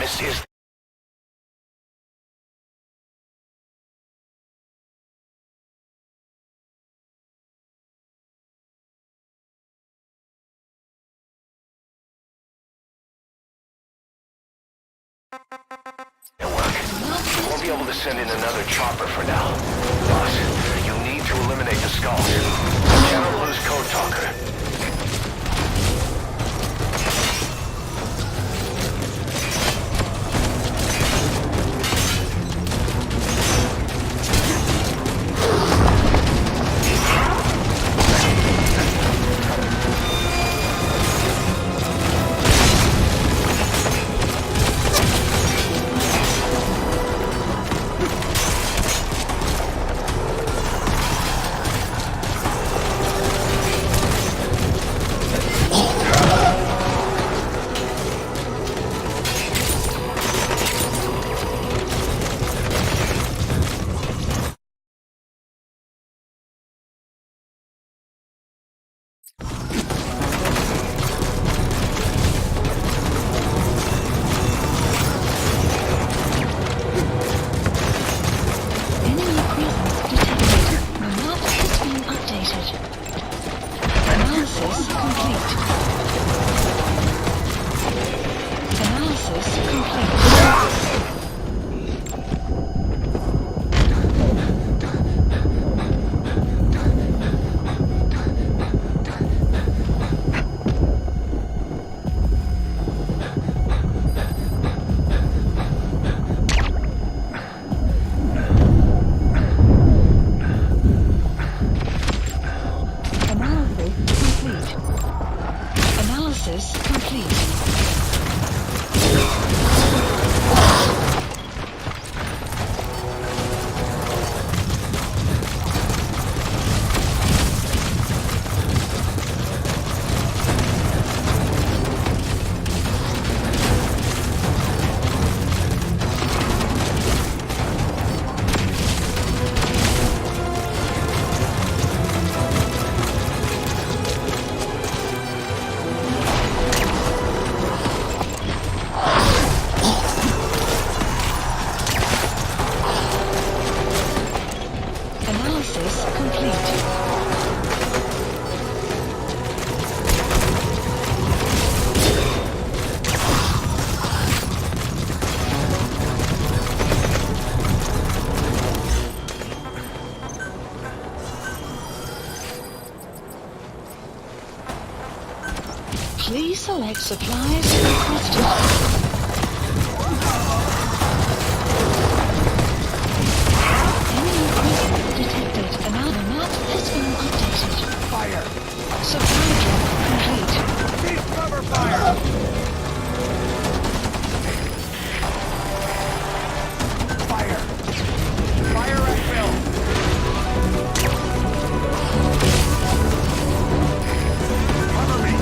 This is... It worked. Won't be able to send in another chopper for now. Boss, you need to eliminate the skulls. Cannot lose Code Talker. Please select supplies requested. Enemy presence detected. The map has been updated. Fire! Supply drop complete. Keep cover fire! Fire! Fire at will! Cover me!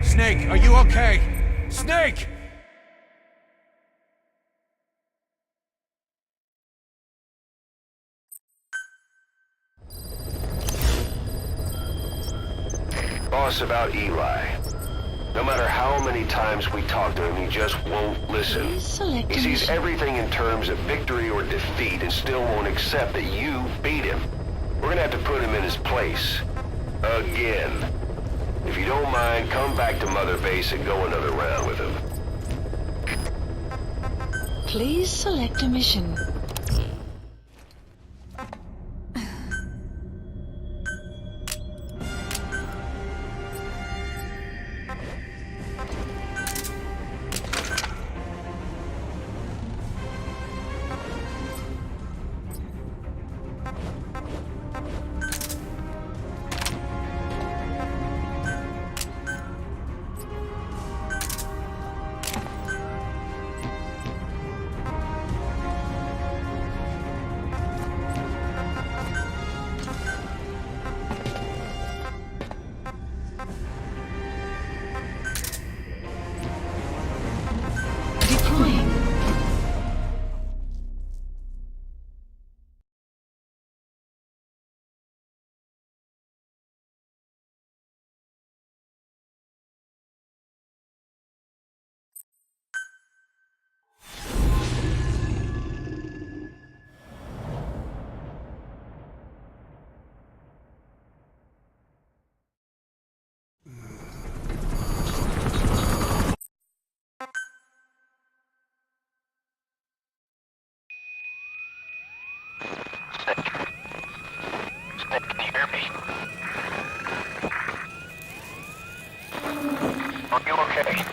Snake, are you okay? Snake! Boss, about Eli. No matter how many times we talk to him, he just won't listen. He sees everything in terms of victory or defeat and still won't accept that you beat him. We're gonna have to put him in his place. Again. If you don't mind, come back to Mother Base and go another round with him. Please select a mission. Can you hear me? Are you okay?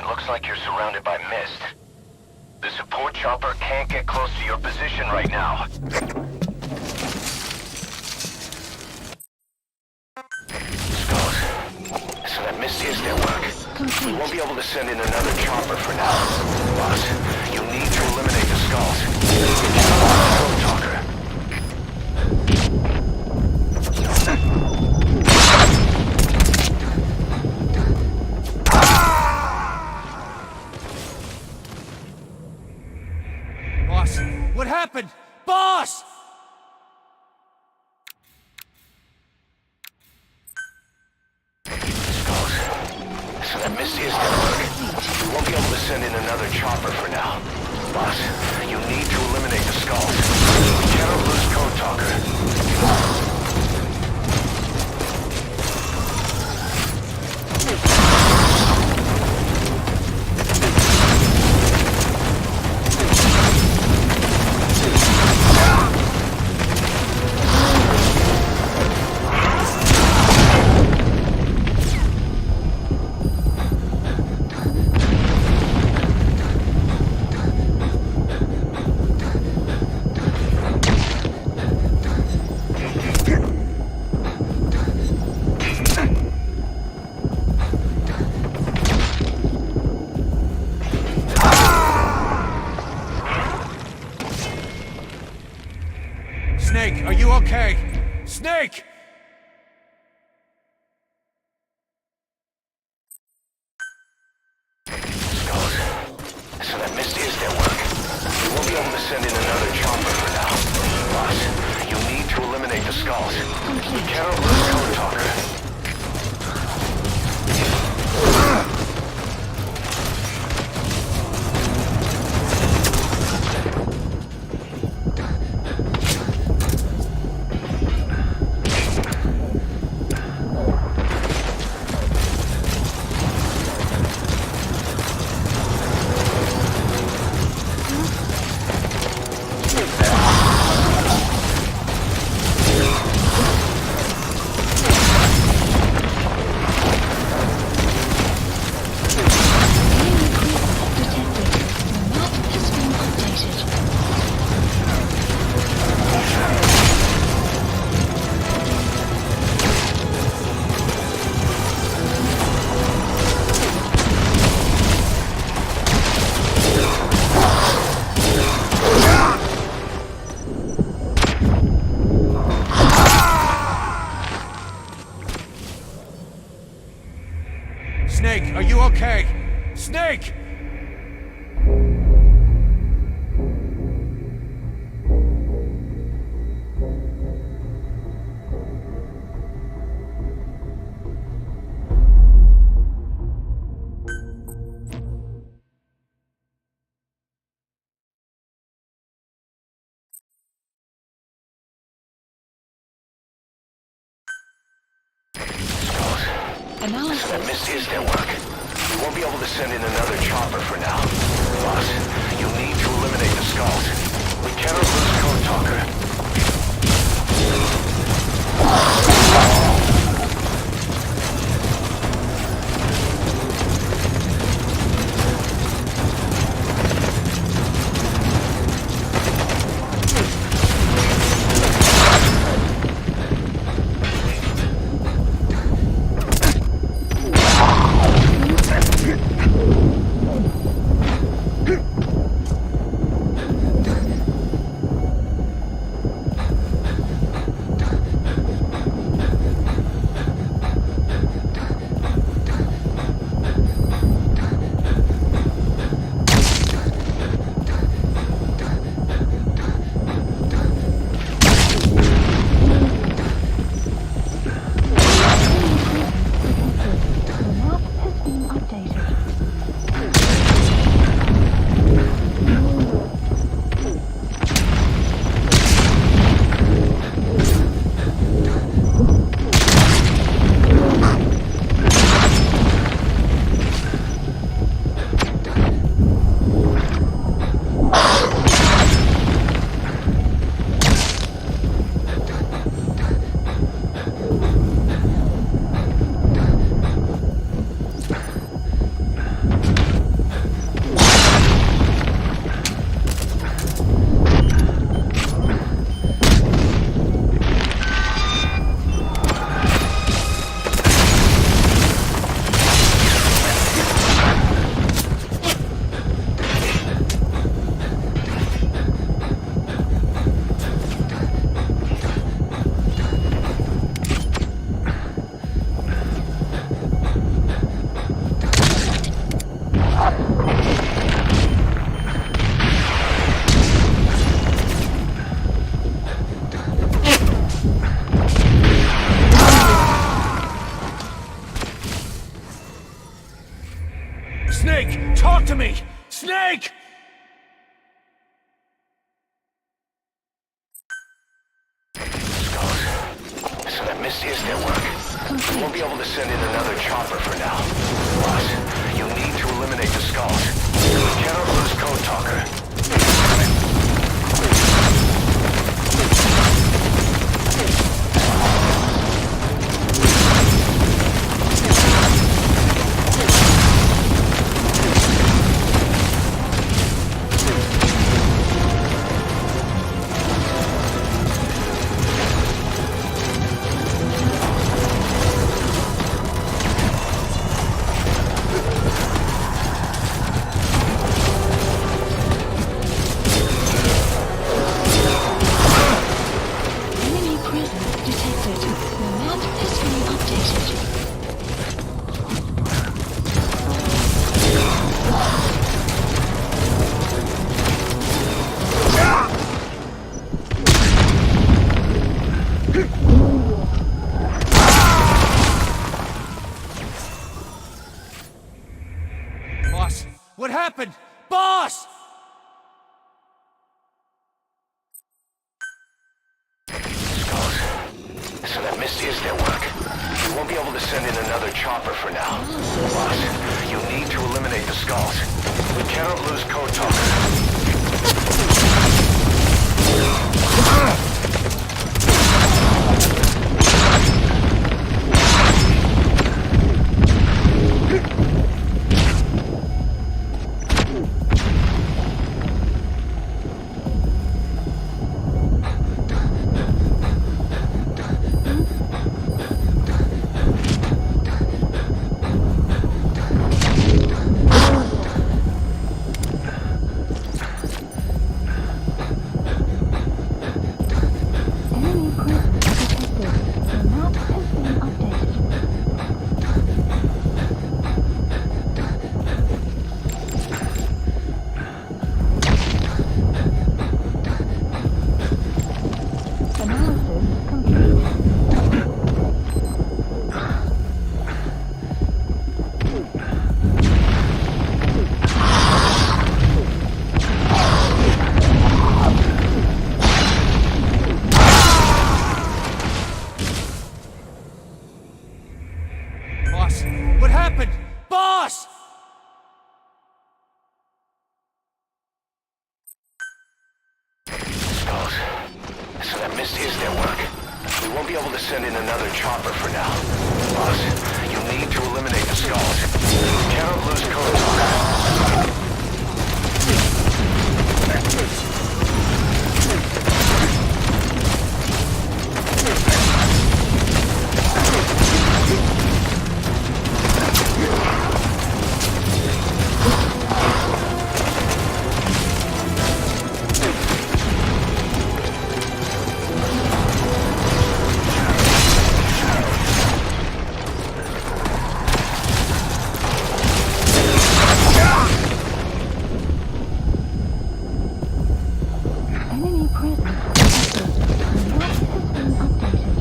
Looks like you're surrounded by mist. The support chopper can't get close to your position right now. Skulls. So that mist is their work. We won't be able to send in another chopper for now. Boss, you need to eliminate the skulls. Code talker. What happened? Boss! Skulls. So that mist is their work. We won't be able to send in another chopper for now. Boss, you need to eliminate the skulls. We cannot lose Code Talker. Snake, are you okay? Snake! Skulls. So that mist is their work. We won't be able to send in another chopper for now. Boss, you need to eliminate the skulls. We cannot lose Code Talker. Snake, are you okay? Snake! Analysis. That missed his network. We won't be able to send in another chopper for now. Boss, you'll need to eliminate the skulls. We cannot lose Code Talker. Snake, talk to me! Snake! Skulls. So that missed his network. We won't be able to send in another chopper for now. Boss, you'll need to eliminate the skulls. We cannot lose Code Talker. Enemy presence detected. The map has been updated. Boss, what happened? Boss! So that missed his network. We won't be able to send in another chopper for now. Boss, you'll need to eliminate the skulls. We cannot lose Code Talker. Boss! Skulls. So that missed his network. We won't be able to send in another chopper for now. Boss, you need to eliminate the skulls. Cannot lose code talker. Enemy presence detected. Map system updated.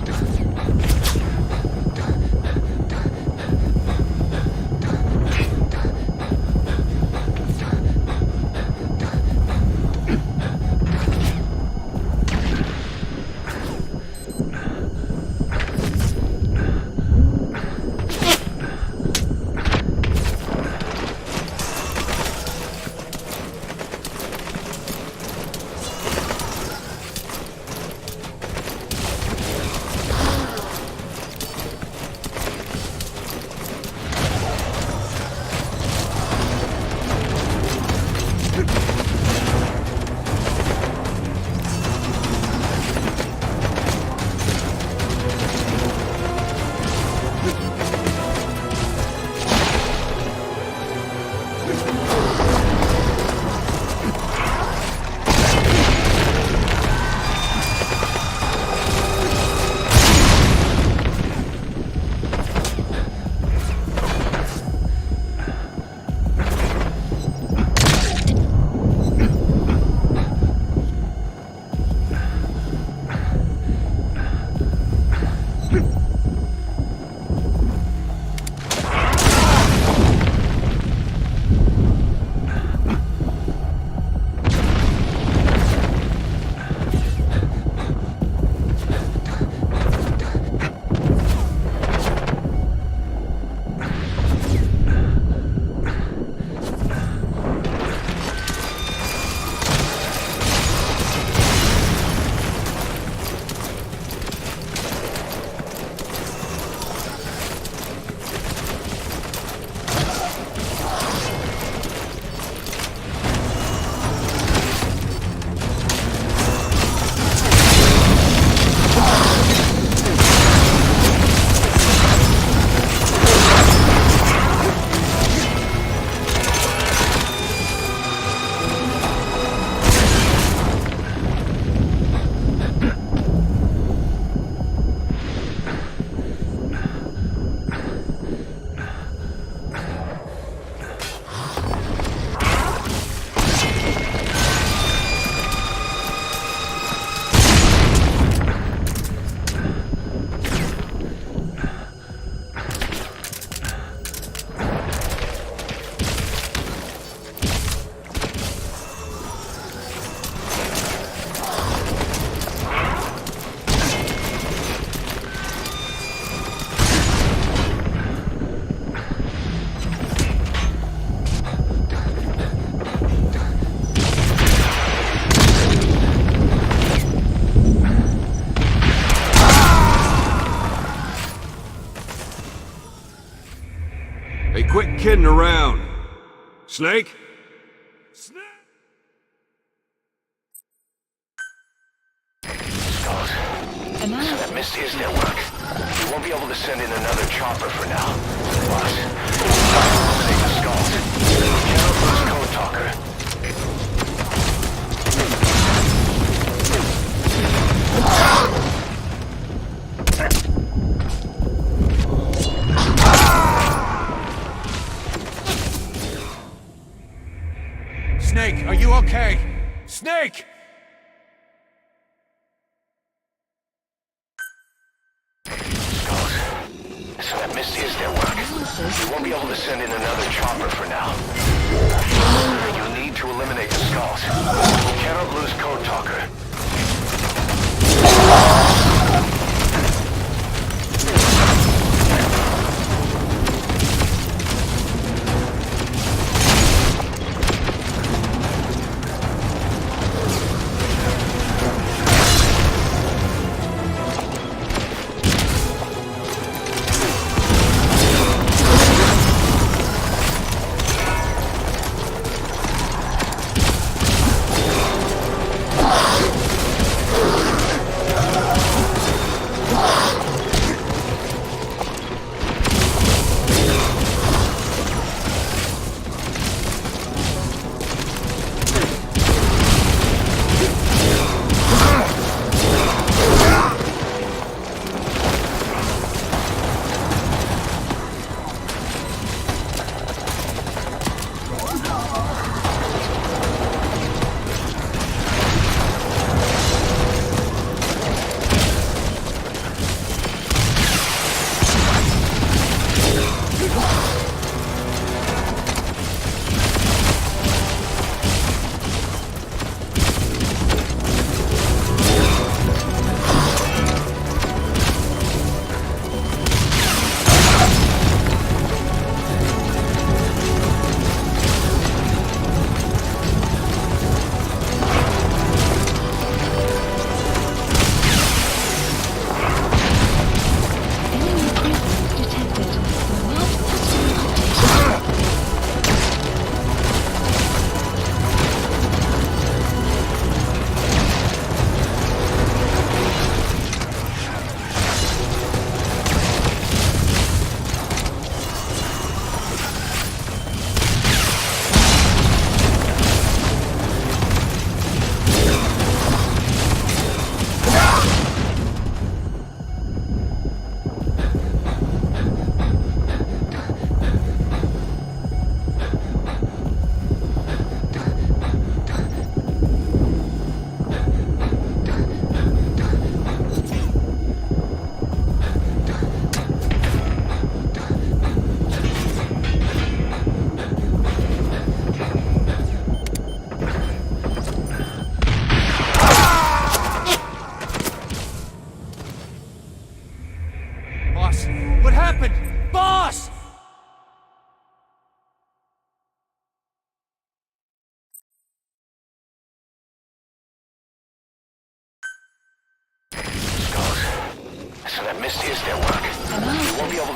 Hey, quit kidding around. Snake? Snake! Skulls. That missed his network. We won't be able to send in another chopper for now. Boss, eliminate the skulls. Cannot lose code talker. Snake, are you okay? Snake! Skulls. So that missed his network. We won't be able to send in another chopper for now. You need to eliminate the skulls. Cannot lose code talker.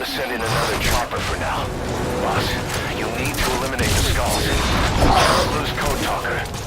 to send in another chopper for now. Boss, you need to eliminate the skulls. Don't lose Code Talker.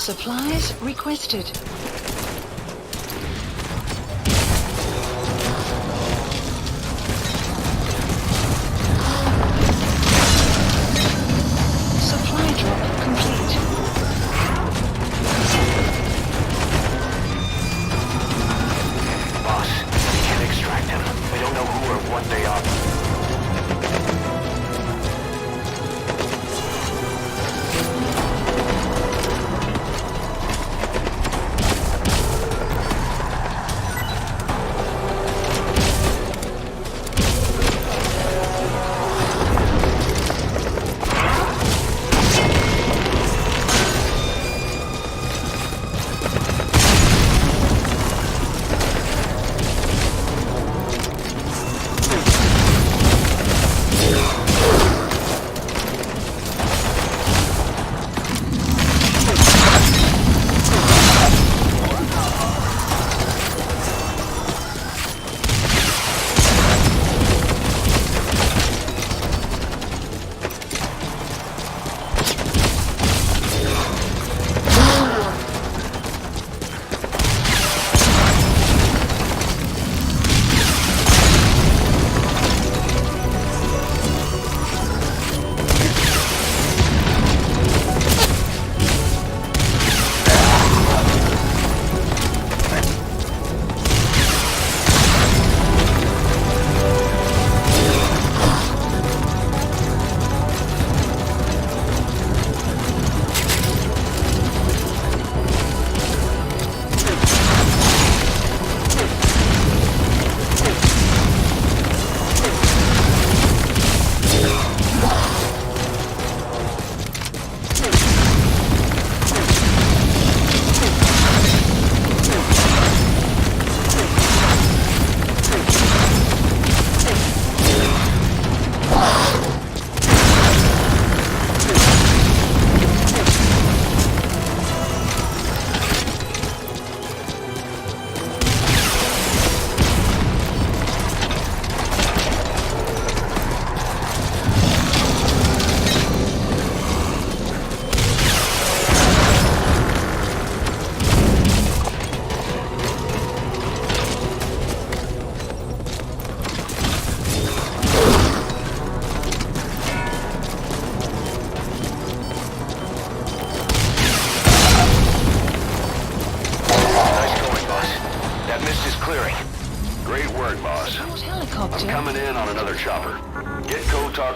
Supplies requested. Supply drop complete. Boss, we can't extract them. We don't know who or what they are.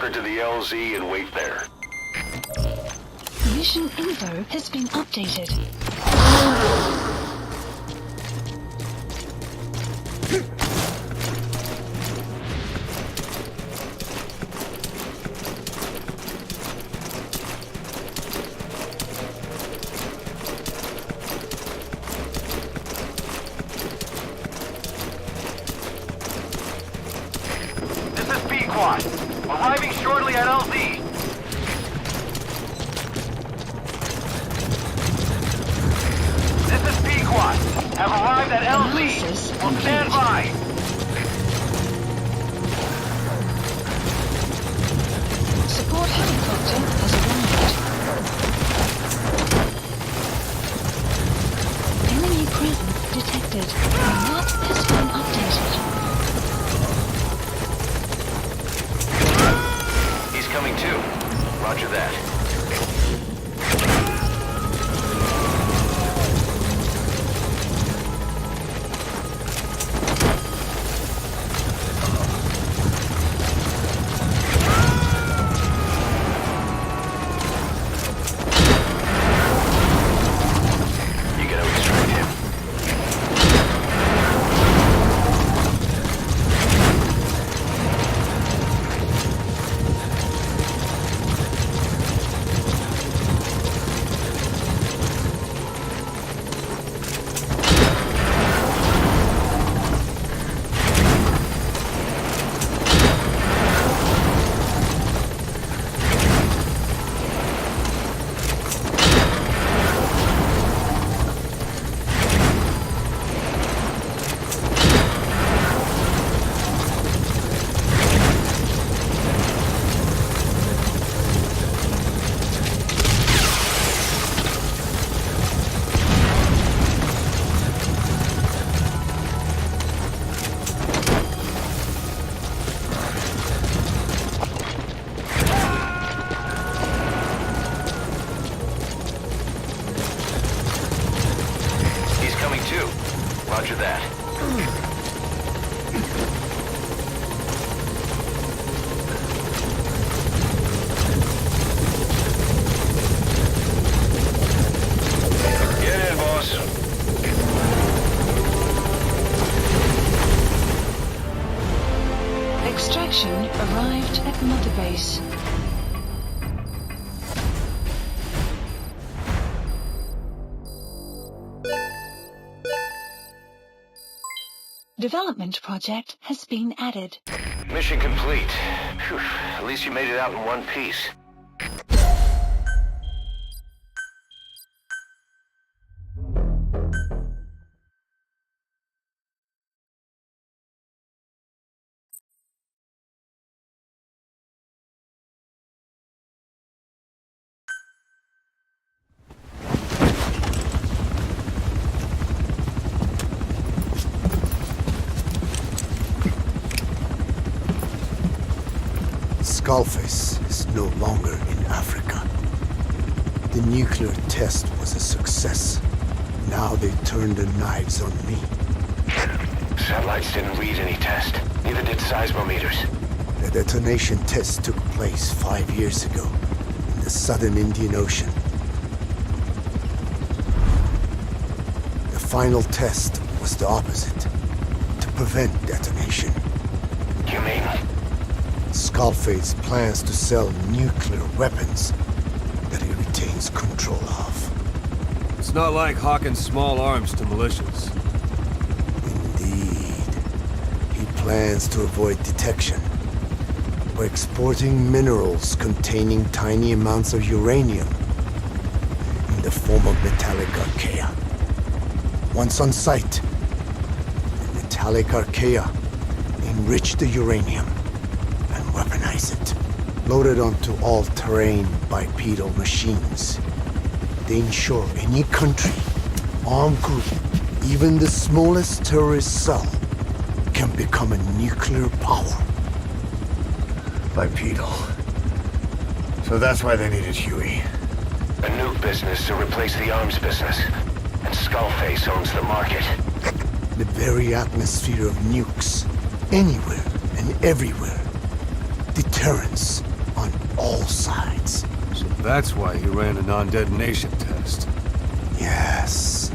To the LZ and wait there. Mission info has been updated. This is P-Quad. Arriving shortly at LZ. This is P-Quad. Have arrived at LZ. Will stand by. Support helicopter has arrived. Enemy presence detected. The map has been updated. Coming too. Roger that. You gotta extract him. arrived at Mother Base. Development project has been added. Mission complete. Phew, at least you made it out in one piece. Skullface is no longer in Africa. The nuclear test was a success. Now they turned their knives on me. Satellites didn't read any test. Neither did seismometers. The detonation test took place 5 years ago in the southern Indian Ocean. The final test was the opposite, to prevent detonation. You mean? Skullface plans to sell nuclear weapons that he retains control of. It's not like hawking small arms to militias. Indeed. He plans to avoid detection by exporting minerals containing tiny amounts of uranium in the form of metallic archaea. Once on site, the metallic archaea enrich the uranium and weaponize it. Loaded onto all-terrain bipedal machines, they ensure any country, armed group, even the smallest terrorist cell, can become a nuclear power. Bipedal. So that's why they needed Huey. A nuke business to replace the arms business. And Skullface owns the market. The very atmosphere of nukes, anywhere and everywhere. Deterrence on all sides. So that's why he ran a non-detonation test. Yes.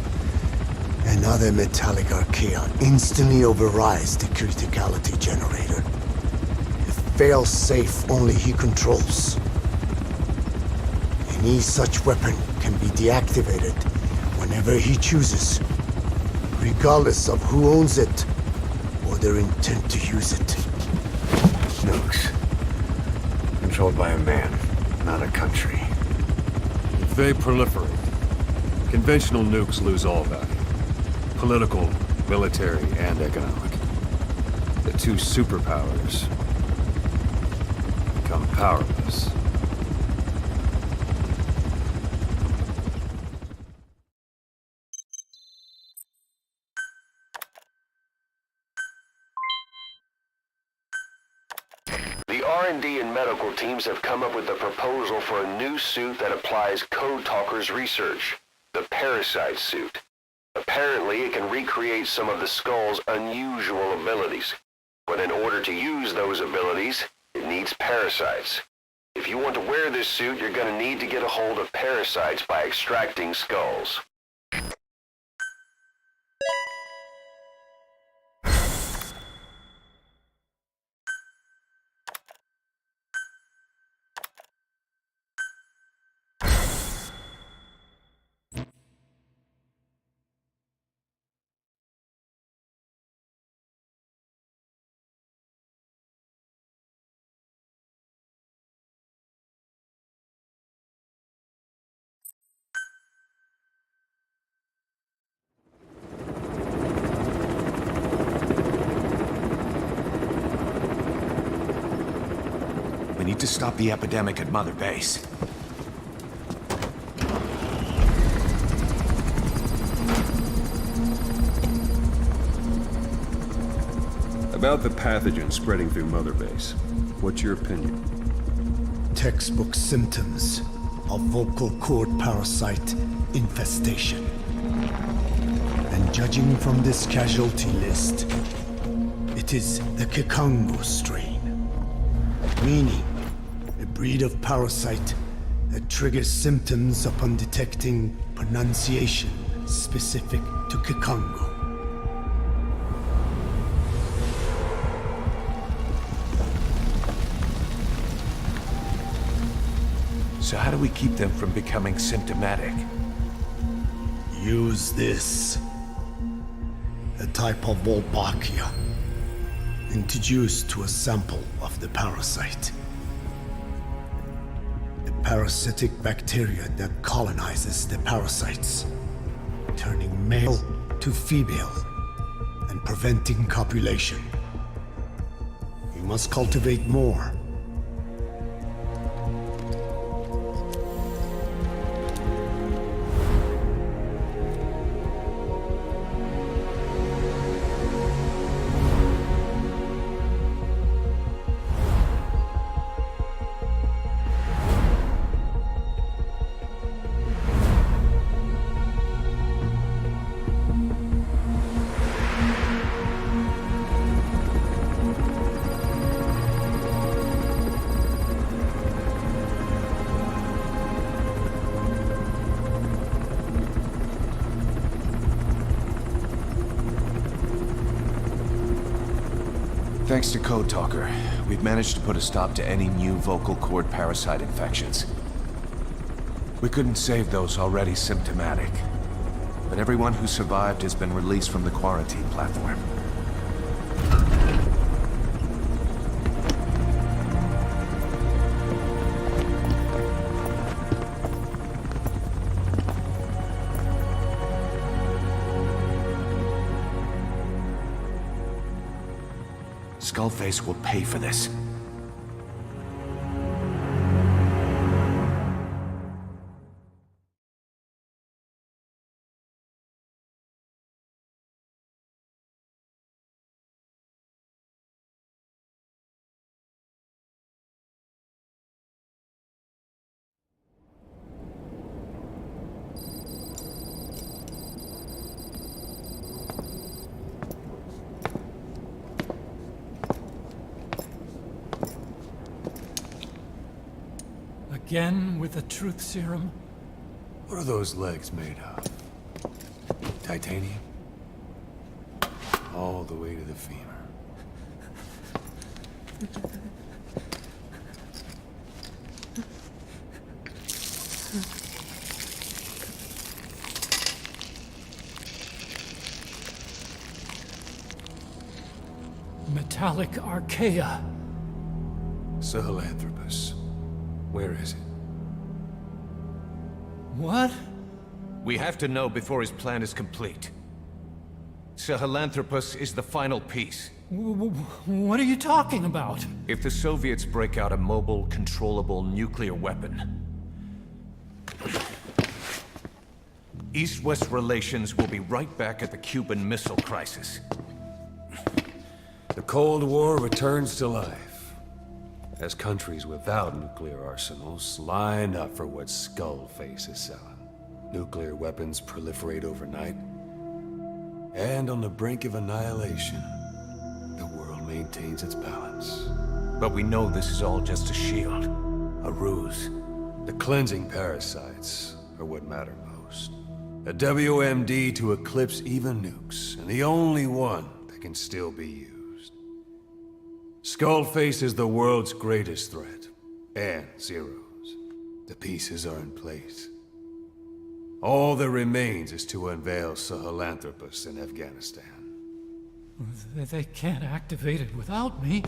Another metallic archaea instantly overrides the criticality generator. A fail-safe only he controls. Any such weapon can be deactivated whenever he chooses, regardless of who owns it or their intent to use it. Nukes. Controlled by a man, not a country. If they proliferate, conventional nukes lose all value. Political, military, and economic. The two superpowers become powerless. The R&D and medical teams have come up with a proposal for a new suit that applies Code Talker's research, the Parasite suit. Apparently, it can recreate some of the Skull's unusual abilities. But in order to use those abilities, it needs parasites. If you want to wear this suit, you're going to need to get a hold of parasites by extracting skulls. We need to stop the epidemic at Mother Base. About the pathogen spreading through Mother Base, what's your opinion? Textbook symptoms of vocal cord parasite infestation. And judging from this casualty list, it is the Kikongo strain, meaning a breed of parasite that triggers symptoms upon detecting pronunciation specific to Kikongo. So how do we keep them from becoming symptomatic? Use this. A type of Wolbachia. Introduced to a sample of the parasite. A parasitic bacteria that colonizes the parasites, turning male to female and preventing copulation. We must cultivate more. Thanks to Code Talker, we've managed to put a stop to any new vocal cord parasite infections. We couldn't save those already symptomatic, but everyone who survived has been released from the quarantine platform. Skullface will pay for this. Again with the truth serum? What are those legs made of? Titanium? All the way to the femur. Metallic archaea. Sahelanthropus. Where is it? What? We have to know before his plan is complete. Sahelanthropus is the final piece. What are you talking about? If the Soviets break out a mobile, controllable nuclear weapon, East-West relations will be right back at the Cuban Missile Crisis. The Cold War returns to life, as countries without nuclear arsenals line up for what Skullface is selling. Nuclear weapons proliferate overnight, and on the brink of annihilation, the world maintains its balance. But we know this is all just a shield, a ruse. The cleansing parasites are what matter most. A WMD to eclipse even nukes, and the only one that can still be used. Skullface is the world's greatest threat, and Zero's. The pieces are in place. All that remains is to unveil Sahelanthropus in Afghanistan. They can't activate it without me.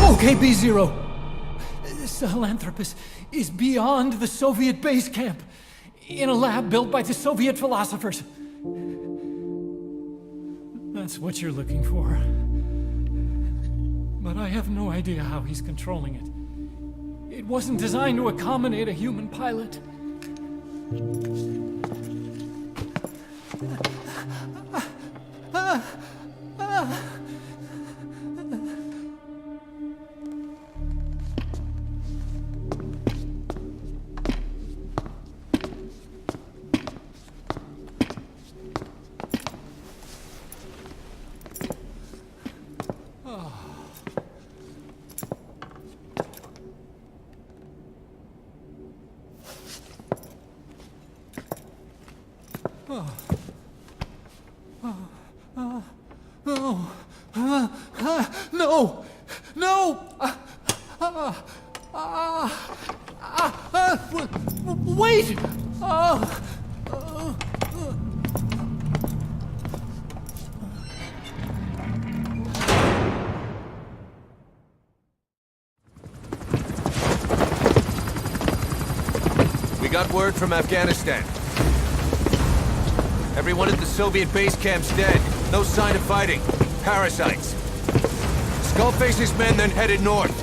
Okay, B-Zero. Sahelanthropus is beyond the Soviet base camp, in a lab built by the Soviet philosophers. That's what you're looking for. But I have no idea how he's controlling it. It wasn't designed to accommodate a human pilot. No! No! Wait! We got word from Afghanistan. Everyone at the Soviet base camp's dead. No sign of fighting. Parasites. Skullface's men then headed north.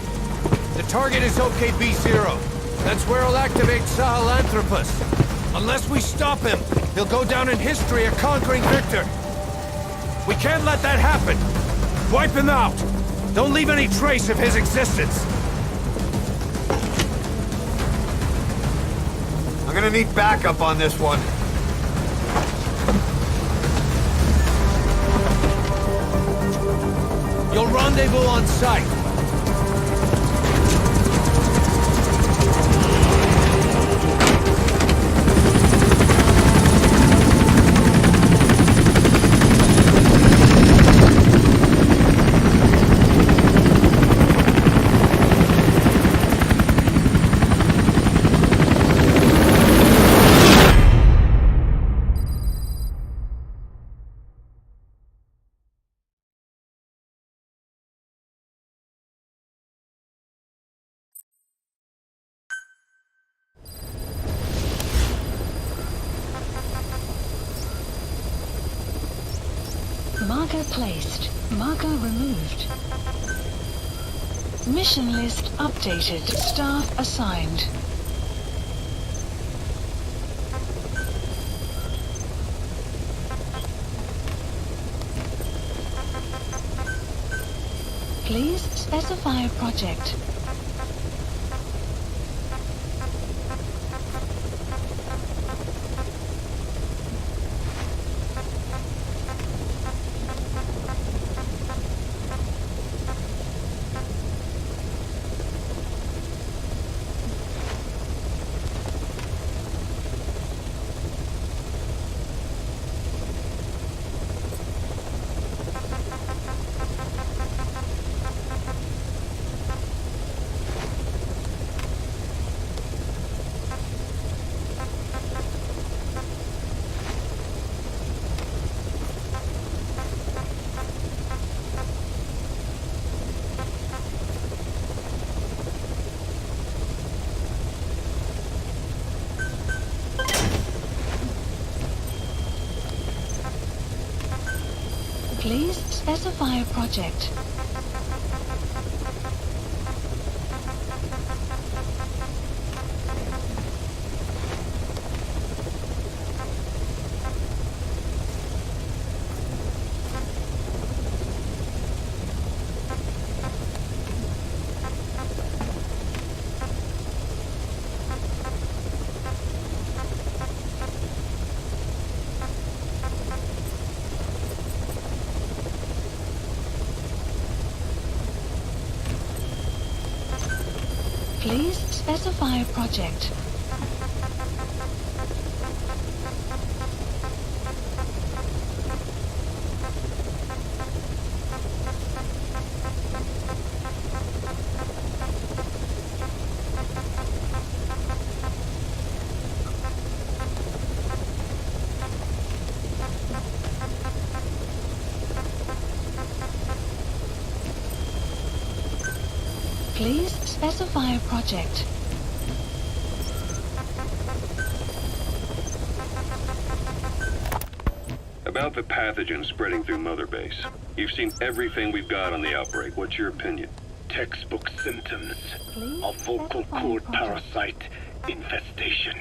The target is OKB-0. That's where he'll activate Sahelanthropus. Unless we stop him, he'll go down in history a conquering victor. We can't let that happen. Wipe him out. Don't leave any trace of his existence. I'm gonna need backup on this one. You'll rendezvous on site. Marker placed. Marker removed. Mission list updated. Staff assigned. Please specify project. Please specify a project. Please specify a project. Please specify a project. About the pathogen spreading through Mother Base. You've seen everything we've got on the outbreak. What's your opinion? Textbook symptoms Please of vocal specify cord a project. parasite infestation.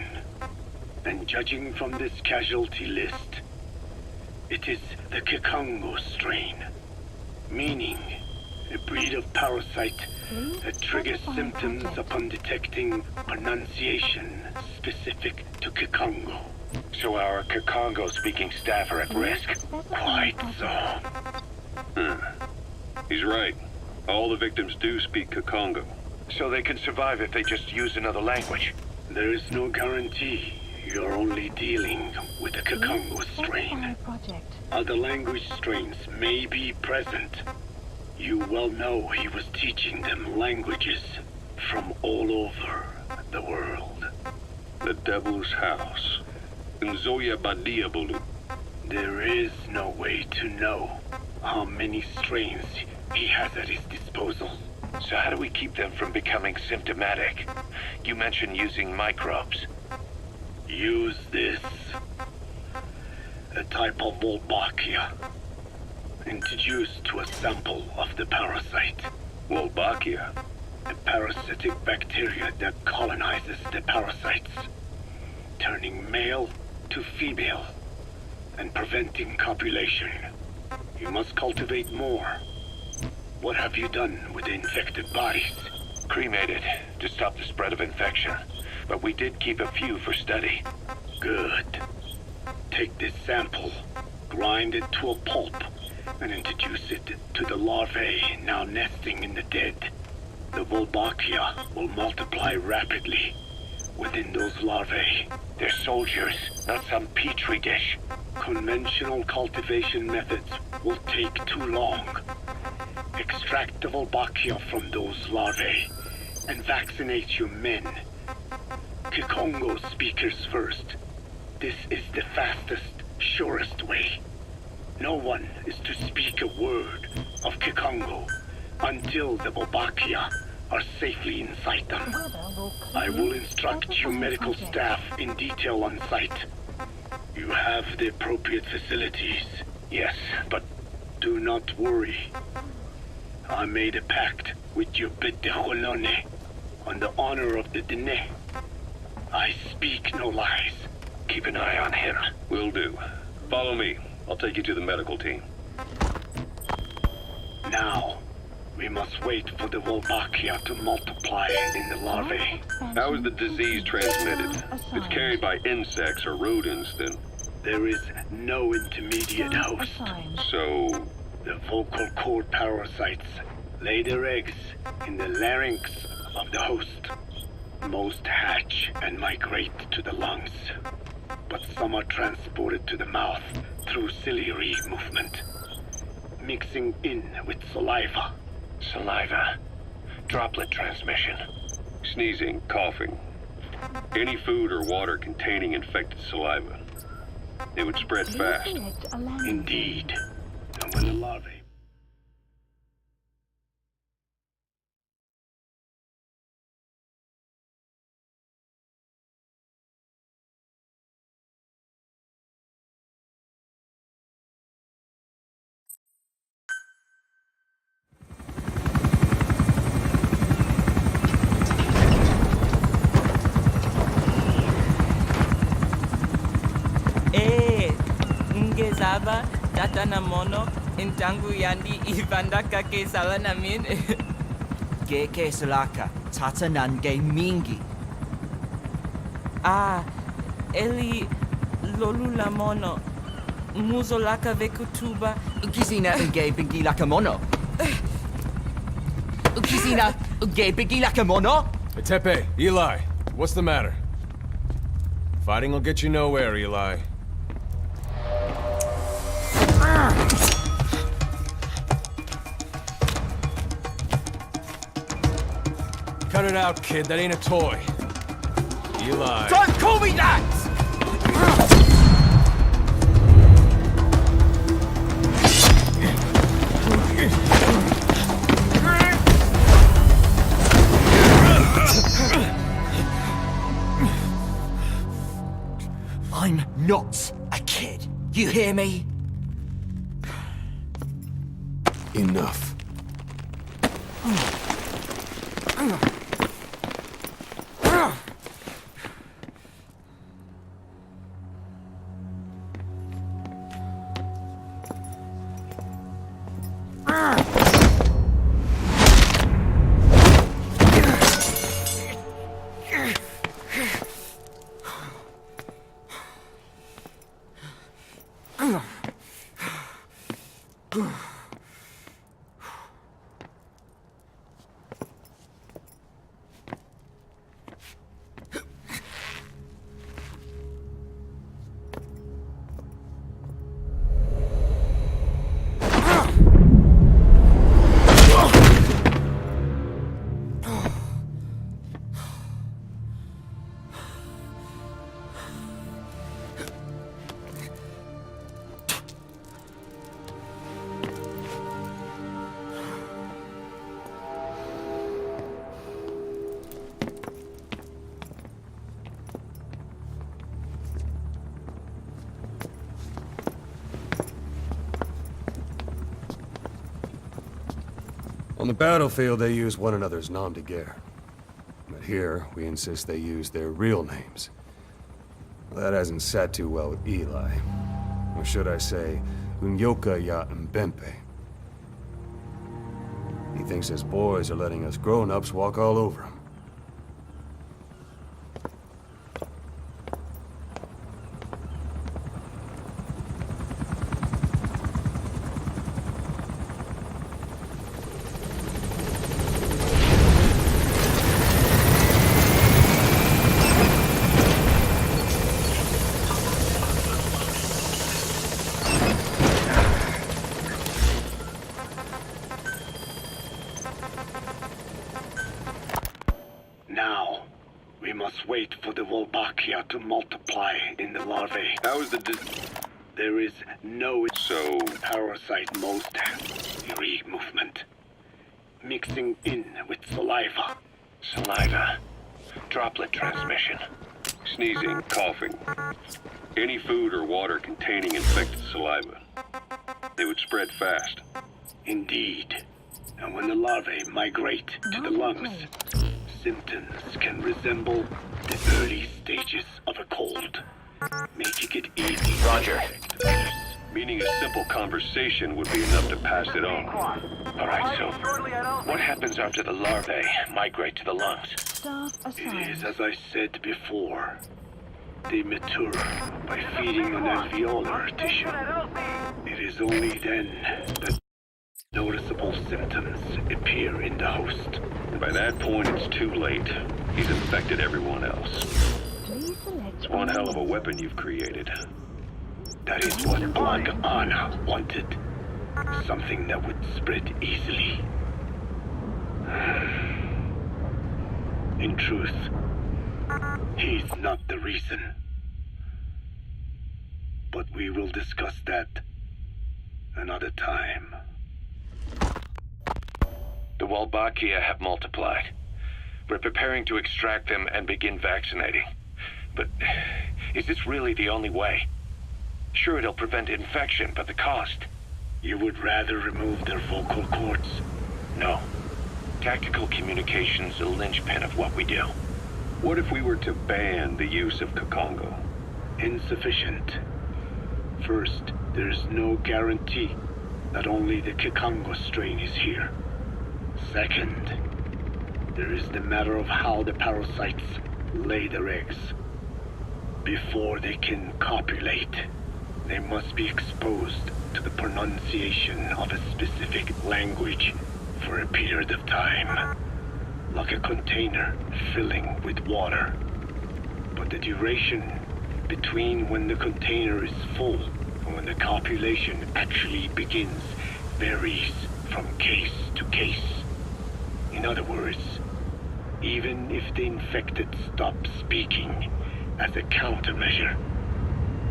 And judging from this casualty list, It is the Kikongo strain, meaning a breed of parasite that triggers symptoms upon detecting pronunciation specific to Kikongo. So our Kikongo-speaking staff are at risk? Quite so. He's right. All the victims do speak Kikongo. So they can survive if they just use another language? There is no guarantee. You're only dealing with the Kikongo strain. Other language strains may be present. You well know he was teaching them languages from all over the world. The Devil's House. Nzoya Badiabulu. There is no way to know how many strains he has at his disposal. So how do we keep them from becoming symptomatic? You mentioned using microbes. Use this. A type of Wolbachia. Introduced to a sample of the parasite. Wolbachia? A parasitic bacteria that colonizes the parasites, turning male to female and preventing copulation. You must cultivate more. What have you done with the infected bodies? Cremated to stop the spread of infection. But we did keep a few for study. Good. Take this sample, grind it to a pulp, and introduce it to the larvae now nesting in the dead. The Wolbachia will multiply rapidly within those larvae. They're soldiers, not some petri dish. Conventional cultivation methods will take too long. Extract the Wolbachia from those larvae and vaccinate your men. Kikongo speakers first. This is the fastest, surest way. No one is to speak a word of Kikongo until the Wolbachia are safely inside them. I will instruct your medical staff in detail on site. You have the appropriate facilities. Yes, but do not worry. I made a pact with your Bete Holone on the honor of the Dene. I speak no lies. Keep an eye on him. Will do. Follow me. I'll take you to the medical team. Now, we must wait for the Wolbachia to multiply in the larvae. How is the disease transmitted? If it's carried by insects or rodents, then... There is no intermediate host. So... The vocal cord parasites lay their eggs in the larynx of the host. Most hatch and migrate to the lungs, but some are transported to the mouth through ciliary movement, mixing in with saliva. Saliva. Droplet transmission. Sneezing, coughing. Any food or water containing infected saliva. It would spread fast. Indeed. And when the larvae... mgsv tata na mono intangu yandi ivandaka ke sala namin. Ke salaka tata nange mingi. Eli lolu la mono muzo laka vekutuba. Ukizina nge bingi laka mono. Ukizina nge bingi laka mono. Hey, Tepe, Eli, what's the matter? Fighting will get you nowhere, Eli. Cut it out, kid. That ain't a toy. Eli. Don't call me that! I'm not a kid. You hear me? Enough. On the battlefield, they use one another's nom de guerre. But here, we insist they use their real names. Well, that hasn't sat too well with Eli. Or should I say, Unyoka ya Mbempe. He thinks his boys are letting us grown-ups walk all over him. Now, we must wait for the Wolbachia to multiply in the larvae. How is the There is no So... parasite most eerie movement, mixing in with saliva. Saliva. Droplet transmission. Sneezing, coughing. Any food or water containing infected saliva. They would spread fast. Indeed. And when the larvae migrate to the lungs, symptoms can resemble the early stages of a cold, making it easy. Roger. Meaning a simple conversation would be enough to pass it on. All right, so what happens after the larvae migrate to the lungs? Staff It is assigned. as I said before. They mature by feeding on alveolar tissue. It is only then that noticeable symptoms appear in the host. By that point, it's too late. He's infected everyone else. Please select It's one hell of a weapon you've created. That is what Black Anna wanted. Something that would spread easily. In truth, he's not the reason. But we will discuss that another time. The Wolbachia have multiplied. We're preparing to extract them and begin vaccinating. But is this really the only way? Sure, it'll prevent infection, but the cost? You would rather remove their vocal cords? No. Tactical communication's the linchpin of what we do. What if we were to ban the use of Kakongo? Insufficient. First, there's no guarantee that only the Kikongo strain is here. Second, there is the matter of how the parasites lay their eggs. Before they can copulate, they must be exposed to the pronunciation of a specific language for a period of time, like a container filling with water. But the duration between when the container is full and when the copulation actually begins varies from case to case. In other words, even if the infected stop speaking as a countermeasure,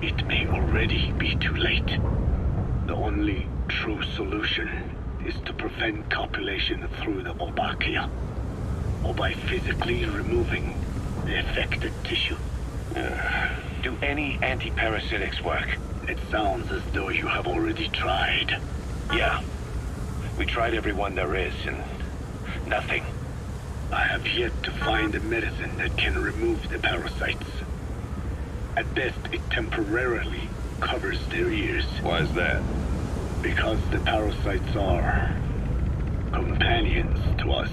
it may already be too late. The only true solution is to prevent copulation through the Wolbachia, or by physically removing the affected tissue. Do any antiparasitics work? It sounds as though you have already tried. Yeah. We tried every one there is, and nothing. I have yet to find a medicine that can remove the parasites. At best, it temporarily covers their ears. Why is that? Because the parasites are companions to us.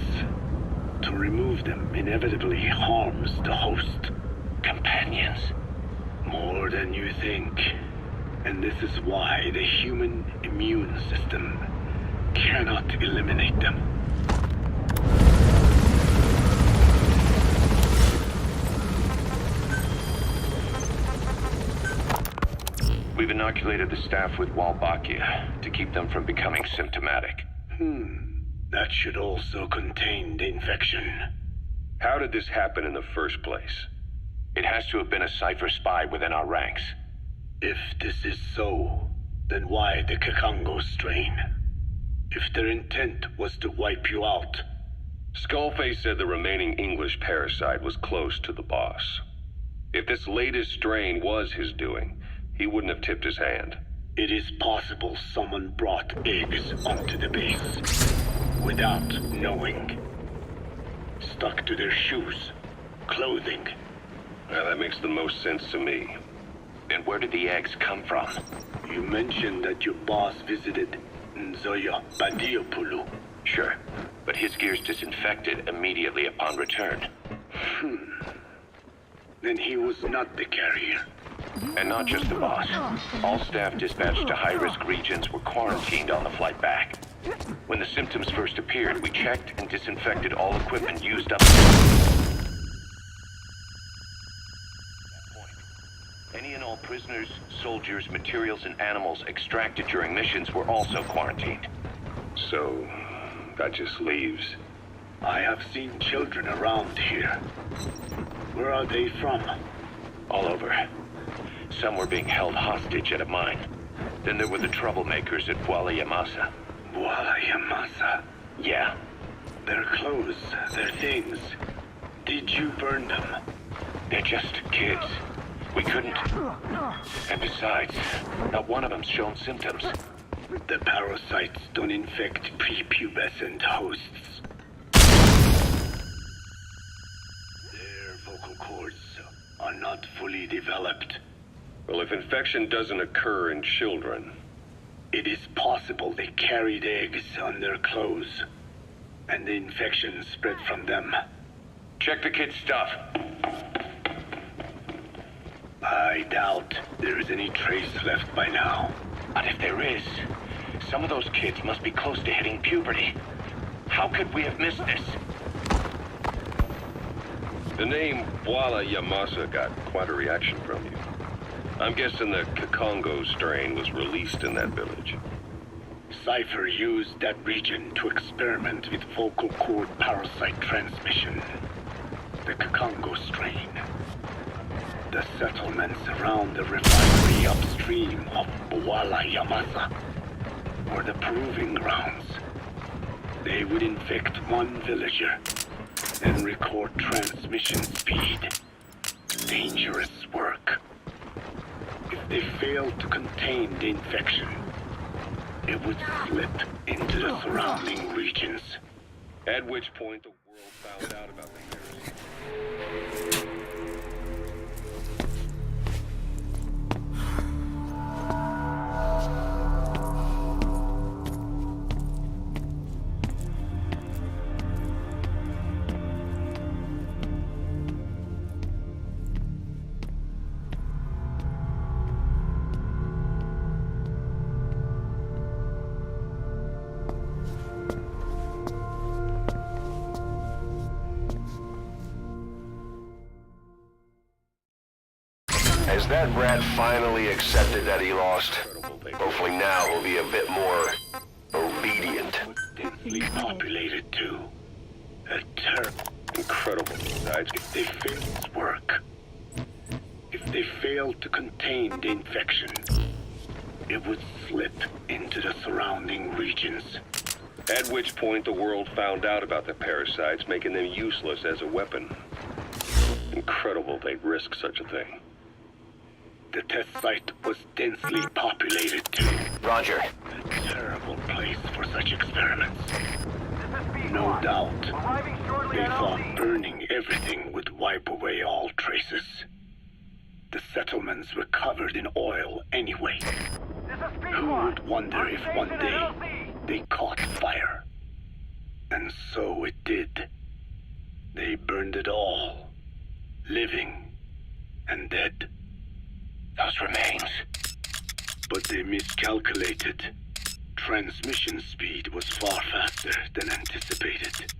To remove them inevitably harms the host. Companions? More than you think. And this is why the human immune system cannot eliminate them. We've inoculated the staff with Wolbachia to keep them from becoming symptomatic. That should also contain the infection. How did this happen in the first place? It has to have been a Cypher spy within our ranks. If this is so, then why the Kakongo strain? If their intent was to wipe you out. Skullface said the remaining English parasite was close to the boss. If this latest strain was his doing, he wouldn't have tipped his hand. It is possible someone brought eggs onto the base without knowing. Stuck to their shoes, clothing. Well, that makes the most sense to me. And where did the eggs come from? You mentioned that your boss visited Nzoya Badiopulu. Sure, but his gear's disinfected immediately upon return. Then he was not the carrier. And not just the boss. All staff dispatched to high-risk regions were quarantined on the flight back. When the symptoms first appeared, we checked and disinfected all equipment used up. Any and all prisoners, soldiers, materials, and animals extracted during missions were also quarantined. So, that just leaves. I have seen children around here. Where are they from? All over. Some were being held hostage at a mine. Then there were the troublemakers at Bwala Yamasa. Bwala Yamasa? Yeah. Their clothes, their things. Did you burn them? They're just kids. We couldn't. And besides, not one of them's shown symptoms. The parasites don't infect prepubescent hosts. Their vocal cords are not fully developed. Well, if infection doesn't occur in children... It is possible they carried eggs on their clothes, and the infection spread from them. Check the kid's stuff. I doubt there is any trace left by now. But if there is, some of those kids must be close to hitting puberty. How could we have missed this? The name Bwala Yamasa got quite a reaction from you. I'm guessing the Kakongo strain was released in that village. Cypher used that region to experiment with vocal cord parasite transmission. The Kakongo strain. The settlements around the refinery upstream of Bwala Yamasa were the proving grounds. They would infect one villager and record transmission speed. Dangerous work. If they failed to contain the infection, it would slip into the surrounding regions. At which point the world found out about the heresy. Has that rat finally accepted that he lost? Hopefully now he'll be a bit more obedient. Densely populated too. A Incredible. If they failed its work, if they failed to contain the infection, it would slip into the surrounding regions. At which point the world found out about the parasites, making them useless as a weapon. Incredible they'd risk such a thing. The test site was densely populated too. Roger. A terrible place for such experiments. No doubt. They thought burning everything would wipe away all traces. The settlements were covered in oil anyway. Who would wonder if one day they caught fire? And so it did. They burned it all. Living and dead. Those remains. But they miscalculated. Transmission speed was far faster than anticipated.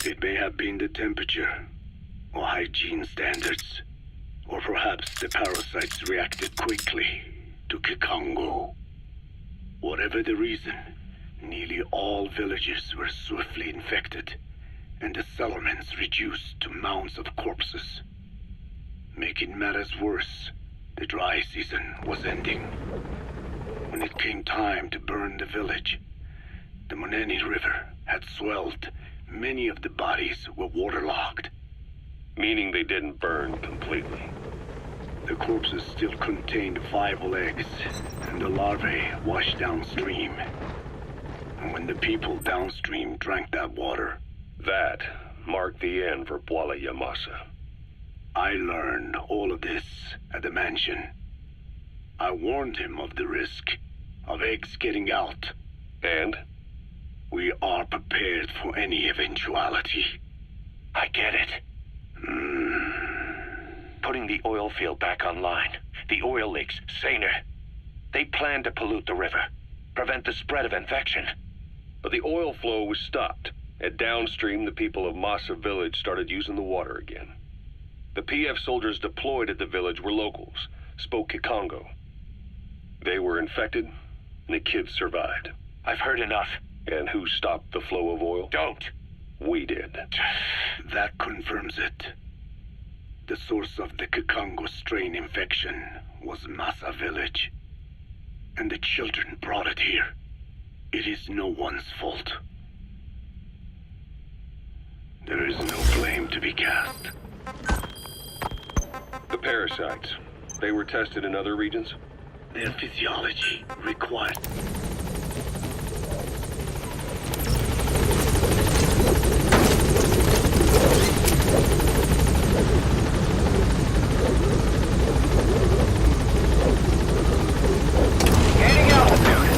It may have been the temperature, or hygiene standards, or perhaps the parasites reacted quickly to Kikongo. Whatever the reason, nearly all villages were swiftly infected, and the settlements reduced to mounds of corpses. Making matters worse, the dry season was ending. When it came time to burn the village, the Moneni River had swelled. Many of the bodies were waterlogged. Meaning they didn't burn completely. The corpses still contained viable eggs, and the larvae washed downstream. And when the people downstream drank that water, that marked the end for Bwala Yamasa. I learned all of this at the mansion. I warned him of the risk of eggs getting out. And? We are prepared for any eventuality. I get it. Putting the oil field back online. The oil leaks, saner. They plan to pollute the river, prevent the spread of infection. But the oil flow was stopped, and downstream the people of Masa village started using the water again. The PF soldiers deployed at the village were locals, spoke Kikongo. They were infected, and the kids survived. I've heard enough. And who stopped the flow of oil? Don't. We did. That confirms it. The source of the Kikongo strain infection was Masa village. And the children brought it here. It is no one's fault. There is no blame to be cast. The parasites, they were tested in other regions? Their physiology required... Gaining altitude.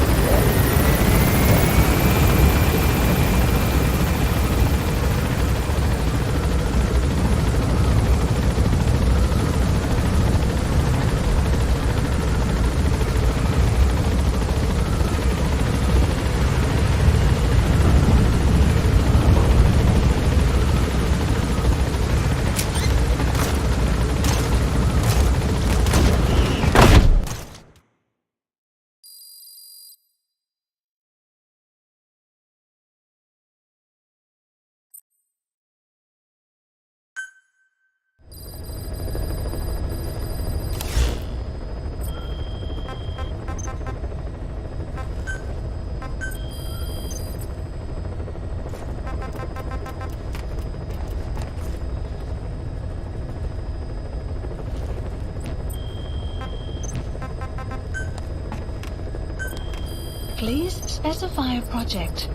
Please specify a project.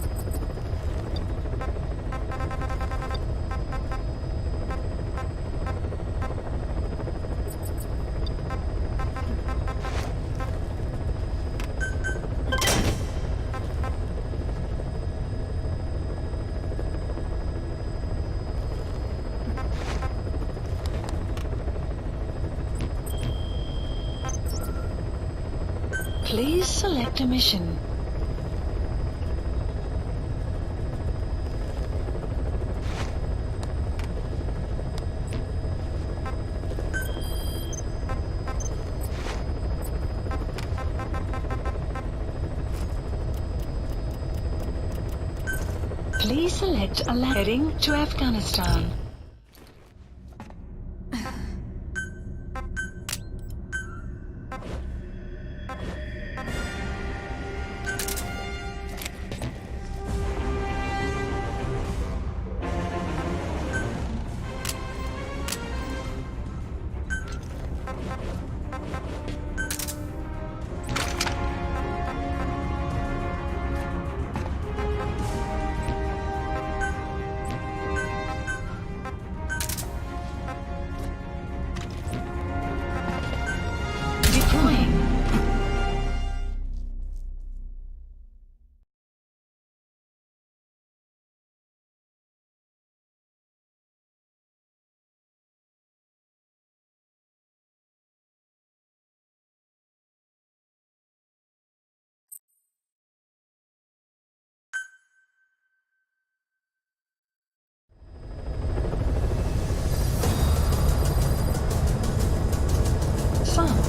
Please select a mission. Please select a heading to Afghanistan.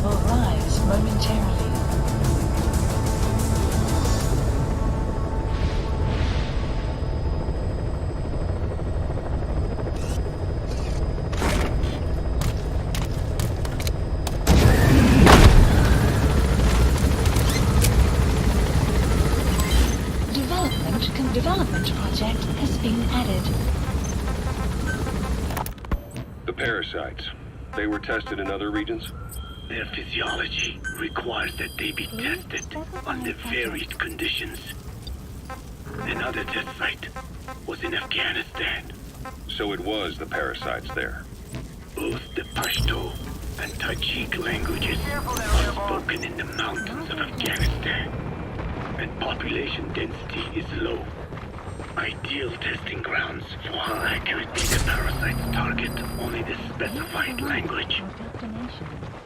will rise momentarily. Development project has been added. The parasites. They were tested in other regions? Their physiology requires that they be tested under varied conditions. Another test site was in Afghanistan. So it was the parasites there. Both the Pashto and Tajik languages are spoken in the mountains of Afghanistan, and population density is low. Ideal testing grounds for how accurately the parasites target only the specified language.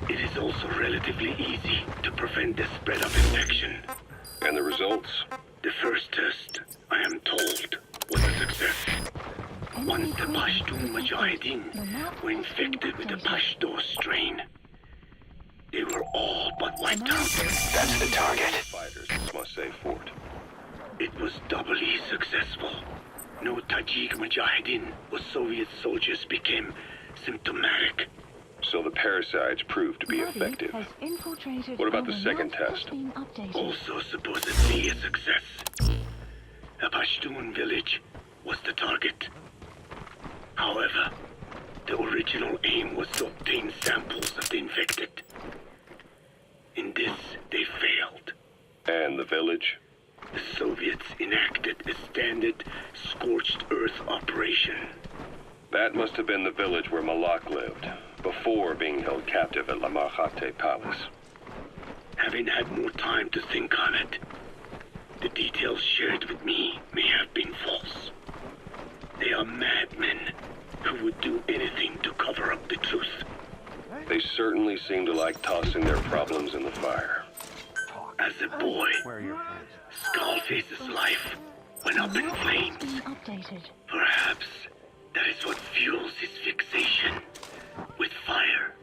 It is also relatively easy to prevent the spread of infection. And the results? The first test, I am told, was a success. Once the Pashtun Mujahideen were infected with the Pashto strain, they were all but wiped out. That's the target. Fighters must say fort. It was doubly successful. No Tajik Mujahideen or Soviet soldiers became symptomatic. So the parasites proved to be effective. What about the second test? Also supposedly a success. A Pashtun village was the target. However, the original aim was to obtain samples of the infected. In this, they failed. And the village? The Soviets enacted a standard scorched earth operation. That must have been the village where Malak lived, before being held captive at La Marjate Palace. Having had more time to think on it, the details shared with me may have been false. They are madmen who would do anything to cover up the truth. They certainly seem to like tossing their problems in the fire. As a boy, Skullface's life went up in flames. Perhaps that is what fuels his fixation with fire.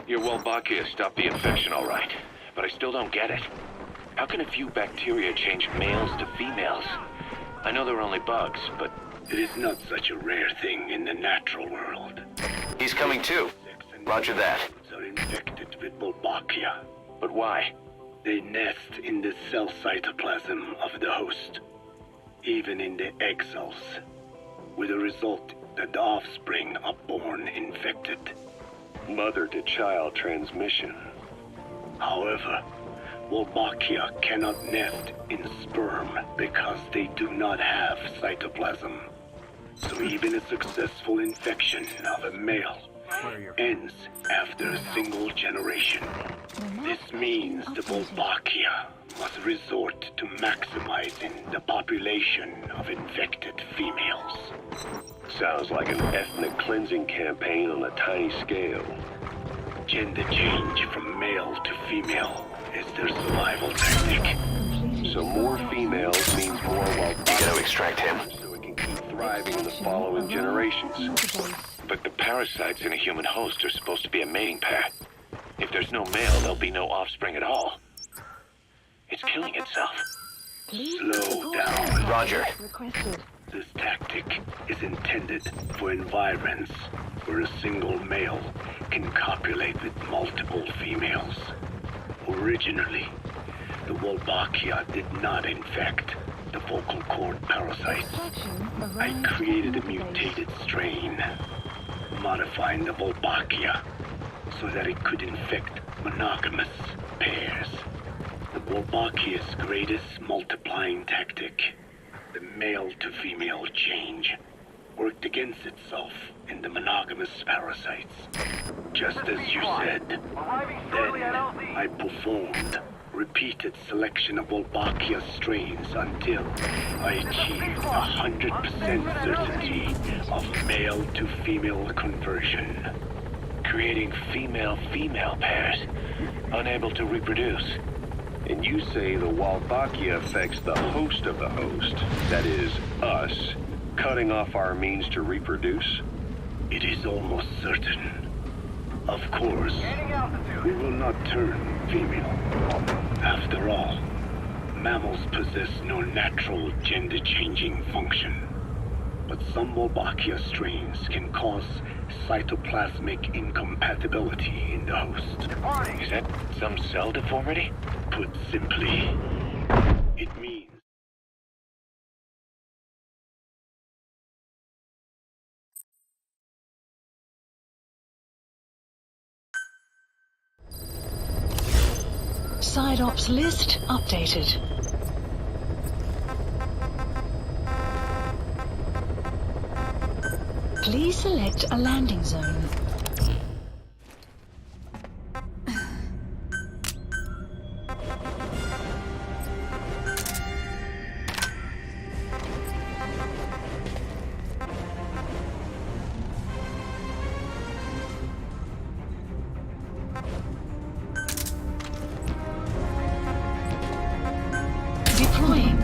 Your Wolbachia stopped the infection all right, but I still don't get it. How can a few bacteria change males to females? I know they're only bugs, but... It is not such a rare thing in the natural world. He's coming too. Roger that. Are infected with Wolbachia. But why? They nest in the cell cytoplasm of the host, even in the egg cells, with the result that the offspring are born infected. Mother-to-child transmission. However, Wolbachia cannot nest in sperm because they do not have cytoplasm. So even a successful infection of a male ends after a single generation. This means the Wolbachia must resort to maximizing the population of infected females. Sounds like an ethnic cleansing campaign on a tiny scale. Gender change from male to female is their survival tactic. So more females means more Wolbachia. You gotta extract him. So it can keep thriving in the following generations. But the parasites in a human host are supposed to be a mating pair. If there's no male, there'll be no offspring at all. It's killing itself. Slow down. Roger. This tactic is intended for environs where a single male can copulate with multiple females. Originally, the Wolbachia did not infect the vocal cord parasites. I created a mutated strain, modifying the Wolbachia so that it could infect monogamous pairs. The Wolbachia's greatest multiplying tactic, the male-to-female change, worked against itself in the monogamous parasites. Just as you said. Then I performed repeated selection of Wolbachia strains until I achieved 100% certainty of male-to-female conversion. Creating female-female pairs, unable to reproduce. And you say the Wolbachia affects the host of the host, that is, us, cutting off our means to reproduce? It is almost certain. Of course, we will not turn female. After all, mammals possess no natural gender-changing function. But some Wolbachia strains can cause cytoplasmic incompatibility in the host. Is that some cell deformity? Put simply, it means Side ops list updated. Please select a landing zone. Deploying.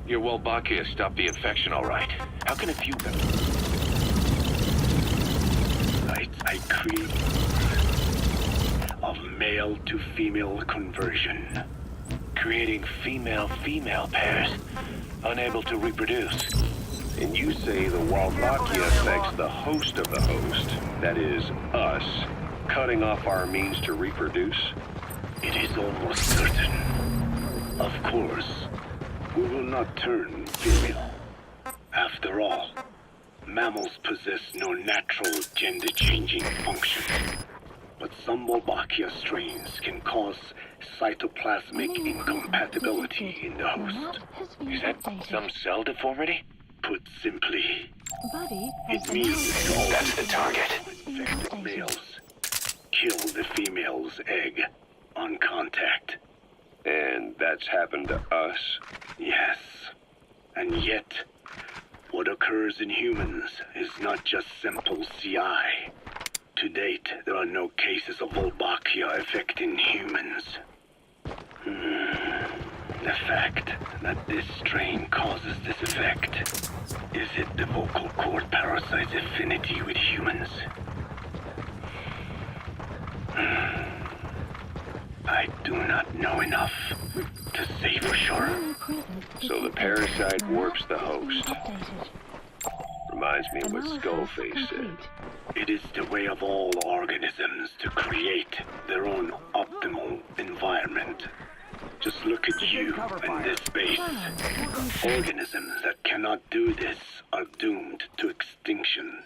Your Wolbachia stopped the infection all right. How can a few... I create of male to female conversion. Creating female-female pairs, unable to reproduce. And you say the Wolbachia affects the host of the host, that is, us, cutting off our means to reproduce? It is almost certain. Of course, we will not turn female. After all, mammals possess no natural gender-changing function. But some Wolbachia strains can cause cytoplasmic incompatibility in the host. Is that some cell deformity? Put simply, It means That's the target. infected males kill the female's egg on contact. And that's happened to us? Yes. And yet, what occurs in humans is not just simple CI. To date, there are no cases of Wolbachia affecting humans. The fact that this strain causes this effect, is it the vocal cord parasite's affinity with humans? I do not know enough to say for sure. So the parasite warps the host. Reminds me of what Skullface said. It is the way of all organisms to create their own optimal environment. Just look at you and this base. Organisms that cannot do this are doomed to extinction.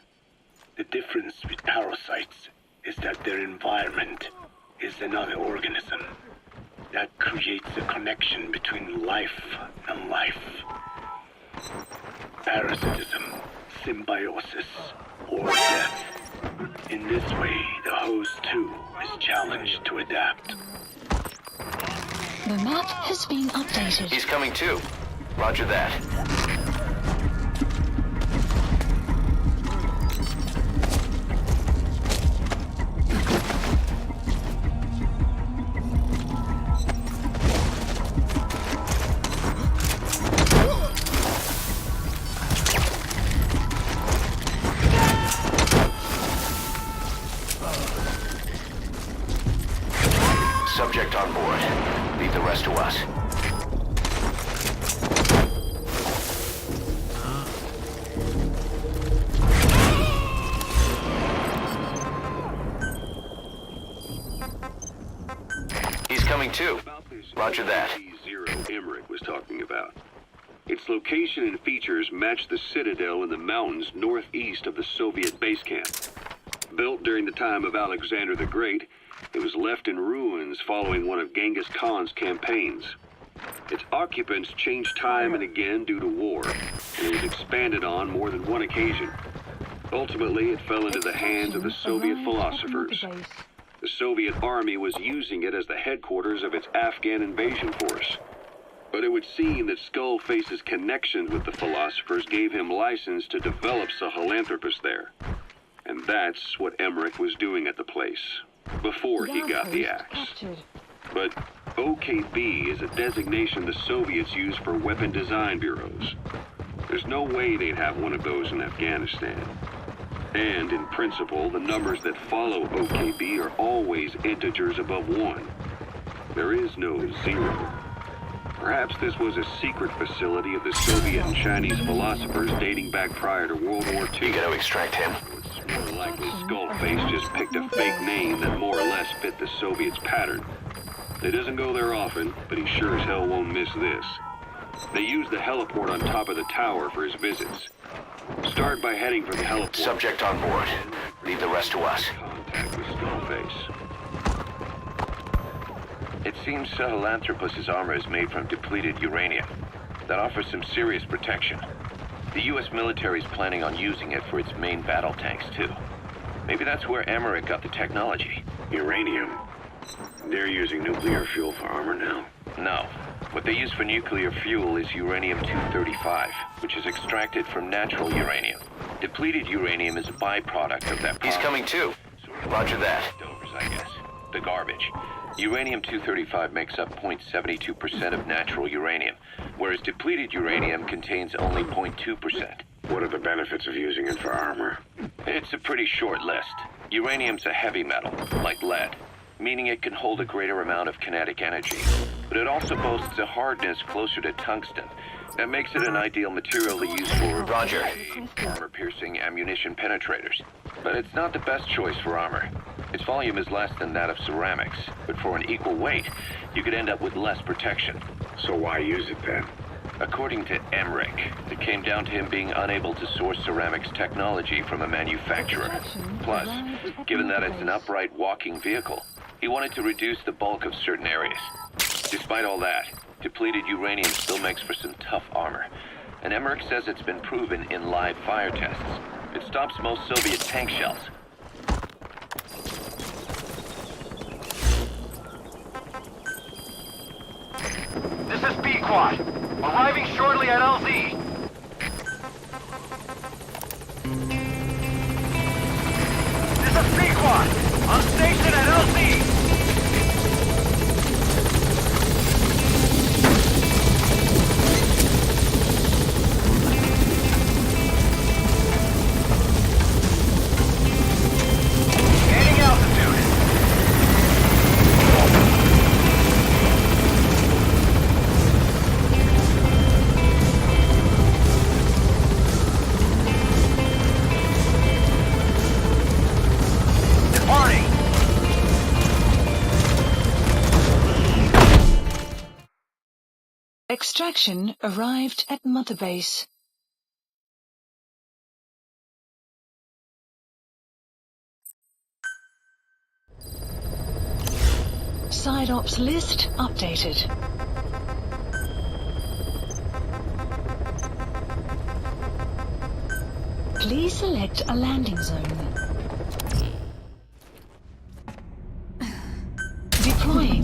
The difference with parasites is that their environment is another organism. That creates a connection between life and life. Parasitism, symbiosis, or death. In this way, the host too is challenged to adapt. The map has been updated. He's coming too. Roger that. Subject on board. Leave the rest to us. He's coming too. Roger that. Zero Emmerich was talking about. Its location and features match the citadel in the mountains northeast of the Soviet base camp. During the time of Alexander the Great, it was left in ruins following one of Genghis Khan's campaigns. Its occupants changed time and again due to war, and it was expanded on more than one occasion. Ultimately, it fell into the hands of the Soviet philosophers. The Soviet army was using it as the headquarters of its Afghan invasion force. But it would seem that Skullface's connections with the philosophers gave him license to develop Sahelanthropus there. And that's what Emmerich was doing at the place, before he got the axe. But OKB is a designation the Soviets use for weapon design bureaus. There's no way they'd have one of those in Afghanistan. And in principle, the numbers that follow OKB are always integers above 1. There is no 0. Perhaps this was a secret facility of the Soviet and Chinese philosophers dating back prior to World War II. You gotta extract him. It's more likely Skullface just picked a fake name that more or less fit the Soviets' pattern. He doesn't go there often, but he sure as hell won't miss this. They use the heliport on top of the tower for his visits. Start by heading for the heliport. Subject on board. Leave the rest to us. Contact with Skullface. It seems Sahelanthropus' armor is made from depleted uranium. That offers some serious protection. The U.S. military is planning on using it for its main battle tanks, too. Maybe that's where Emmerich got the technology. Uranium? They're using nuclear fuel for armor now. No. What they use for nuclear fuel is uranium-235, which is extracted from natural uranium. Depleted uranium is a byproduct of that process. He's coming too. Roger that. Leftovers, I guess. The garbage. Uranium-235 makes up 0.72% of natural uranium, whereas depleted uranium contains only 0.2%. What are the benefits of using it for armor? It's a pretty short list. Uranium's a heavy metal, like lead, meaning it can hold a greater amount of kinetic energy. But it also boasts a hardness closer to tungsten. That makes it an ideal material to use for Roger. armor-piercing ammunition penetrators. But it's not the best choice for armor. Its volume is less than that of ceramics, but for an equal weight, you could end up with less protection. So why use it then? According to Emmerich, it came down to him being unable to source ceramics technology from a manufacturer. Plus, given that it's an upright walking vehicle, he wanted to reduce the bulk of certain areas. Despite all that, depleted uranium still makes for some tough armor, and Emmerich says it's been proven in live fire tests. It stops most Soviet tank shells. This is B-Quad. Arriving shortly at LZ. This is B-Quad. On station at LZ. Gaining altitude. Departing. Extraction arrived at Mother Base. Side ops list updated. Please select a landing zone. Deploying.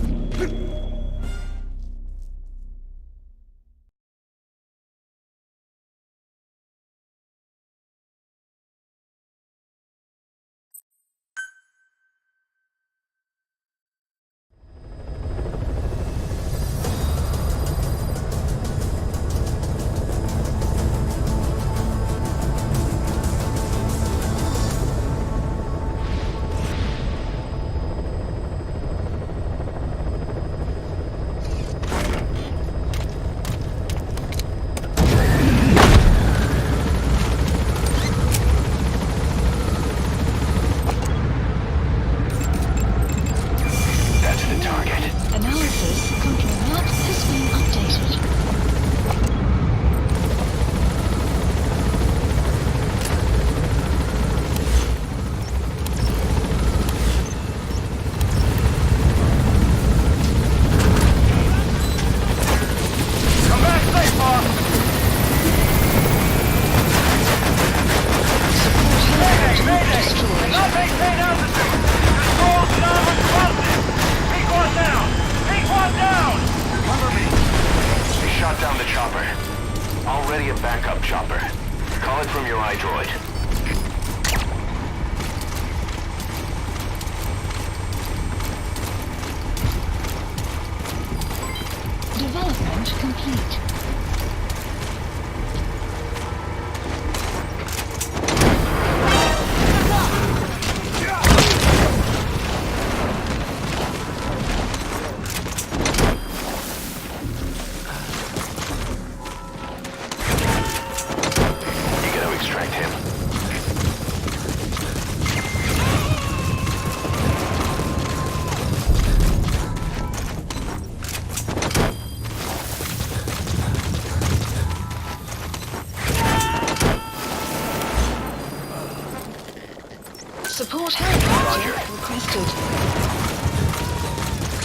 Escort helicopter requested.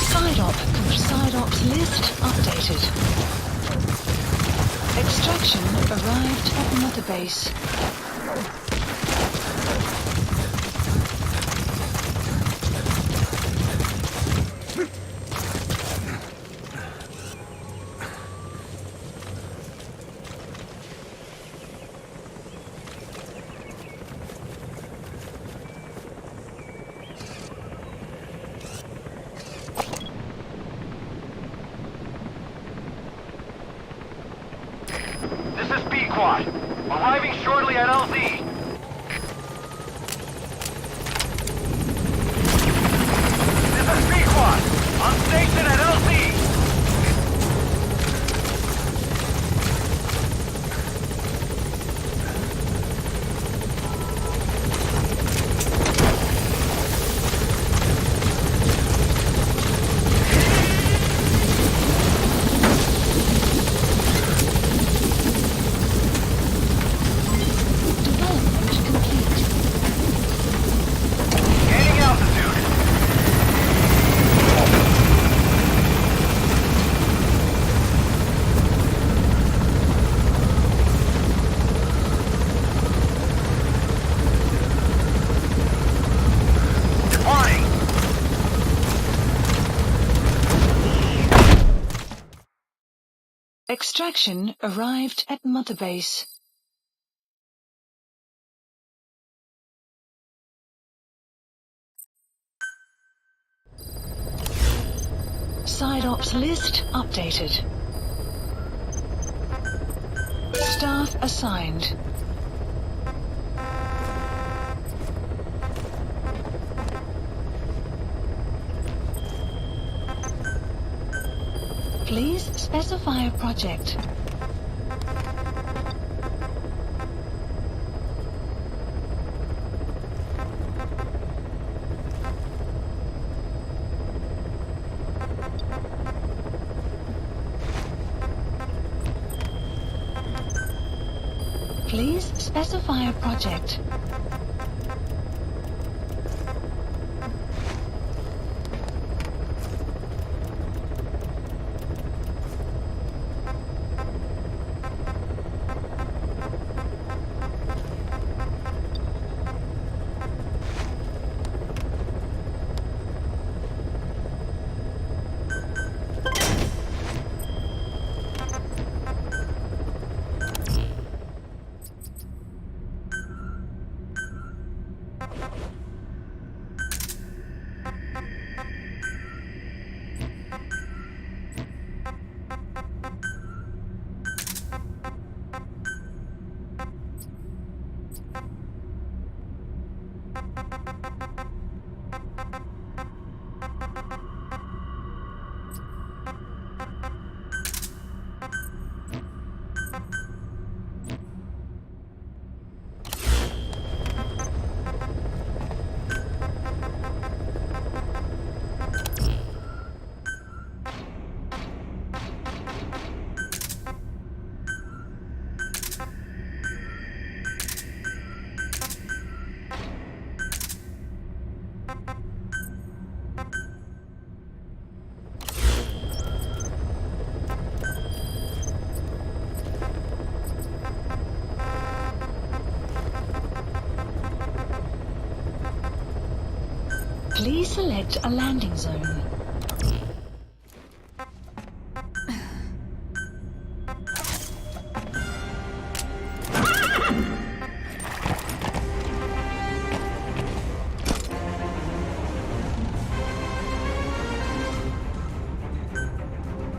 Side ops list updated. Extraction arrived at Mother Base. This is B-Quad. Arriving shortly at LZ. This is B-Quad. On station at LZ. Gaining altitude. Departing. Extraction arrived at Mother Base. Side ops list updated. Staff assigned. Please specify a project. Please specify a project. Please select a landing zone.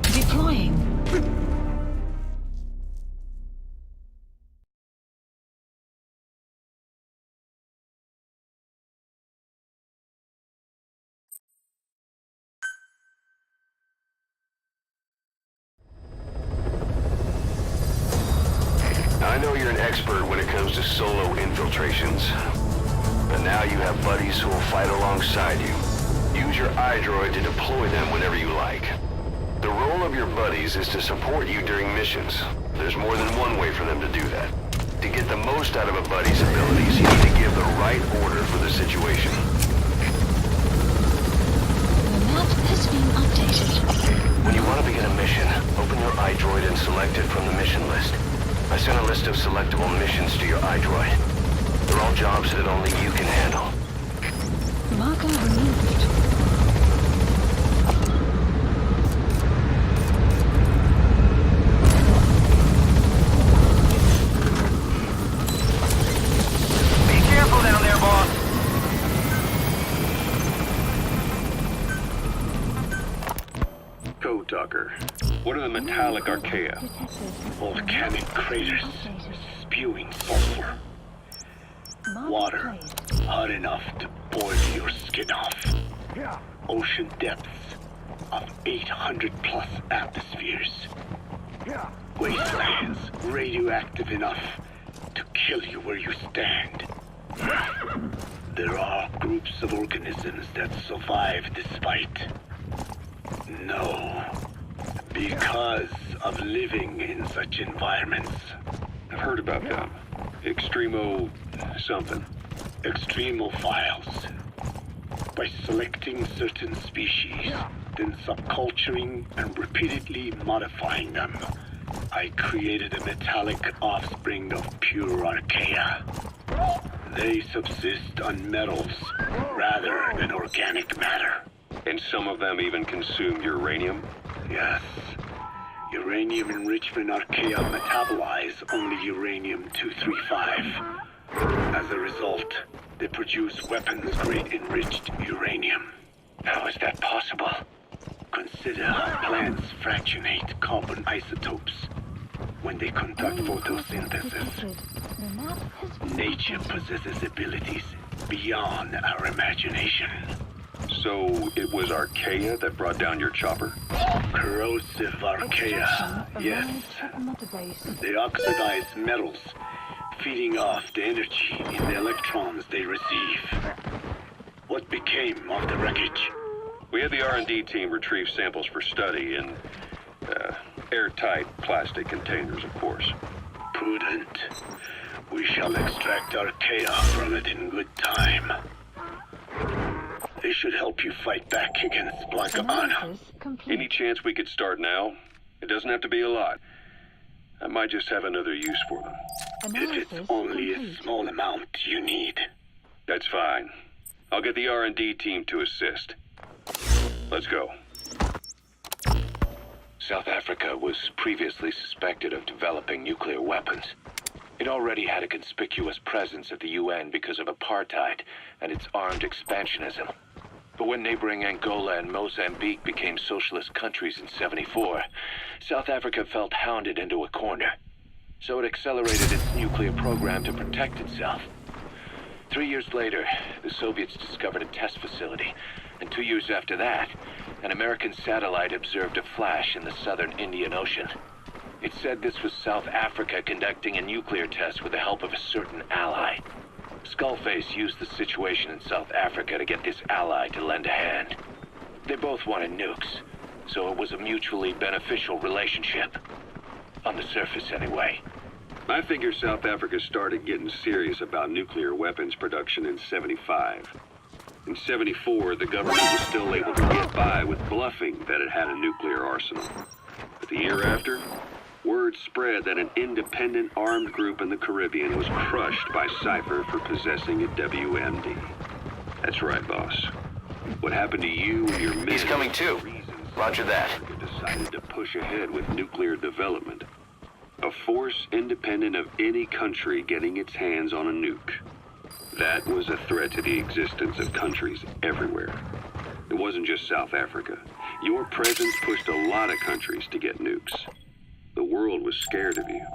Deploying. I know you're an expert when it comes to solo infiltrations. But now you have buddies who will fight alongside you. Use your iDroid to deploy them whenever you like. The role of your buddies is to support you during missions. There's more than one way for them to do that. To get the most out of a buddy's abilities, you need to give the right order for the situation. The map has been updated. When you want to begin a mission, open your iDroid and select it from the mission list. I sent a list of selectable missions to your iDroid. They're all jobs that only you can handle. Marker removed. Be careful down there, boss. Code Talker, what are the metallic archaea? Volcanic craters spewing sulfur. Water hot enough to boil your skin off. Ocean depths of 800 plus atmospheres. Wastelands radioactive enough to kill you where you stand. There are groups of organisms that survive despite. No. Because of living in such environments. I've heard about them. Extremo... something. Extremophiles. By selecting certain species, then subculturing and repeatedly modifying them, I created a metallic offspring of pure archaea. They subsist on metals rather than organic matter. And some of them even consume uranium? Yes. Uranium enrichment archaea metabolize only uranium-235. As a result, they produce weapons-grade enriched uranium. How is that possible? Consider how plants fractionate carbon isotopes when they conduct photosynthesis. Nature possesses abilities beyond our imagination. So it was archaea that brought down your chopper? Corrosive archaea, yes. They oxidize metals, feeding off the energy in the electrons they receive. What became of the wreckage? We had the R&D team retrieve samples for study in airtight plastic containers, of course. Prudent. We shall extract archaea from it in good time. They should help you fight back against Blanca Anna. Any chance we could start now? It doesn't have to be a lot. I might just have another use for them. If it's only a small amount you need. That's fine. I'll get the R&D team to assist. Let's go. South Africa was previously suspected of developing nuclear weapons. It already had a conspicuous presence at the UN because of apartheid and its armed expansionism. But when neighboring Angola and Mozambique became socialist countries in '74, South Africa felt hounded into a corner. So it accelerated its nuclear program to protect itself. 3 years later, the Soviets discovered a test facility, and 2 years after that, an American satellite observed a flash in the southern Indian Ocean. It said this was South Africa conducting a nuclear test with the help of a certain ally. Skullface used the situation in South Africa to get this ally to lend a hand. They both wanted nukes, so it was a mutually beneficial relationship. On the surface, anyway. I figure South Africa started getting serious about nuclear weapons production in '75. In '74, the government was still able to get by with bluffing that it had a nuclear arsenal. But the year after, word spread that an independent armed group in the Caribbean was crushed by Cypher for possessing a WMD. That's right, boss. What happened to you and your men... He's coming too. Roger that. ...decided to push ahead with nuclear development. A force independent of any country getting its hands on a nuke. That was a threat to the existence of countries everywhere. It wasn't just South Africa. Your presence pushed a lot of countries to get nukes. The world was scared of you.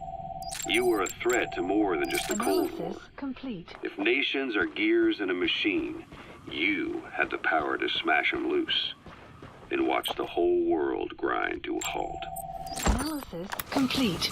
You were a threat to more than just the Cold War. Complete. If nations are gears in a machine, you had the power to smash them loose and watch the whole world grind to a halt. Analysis complete.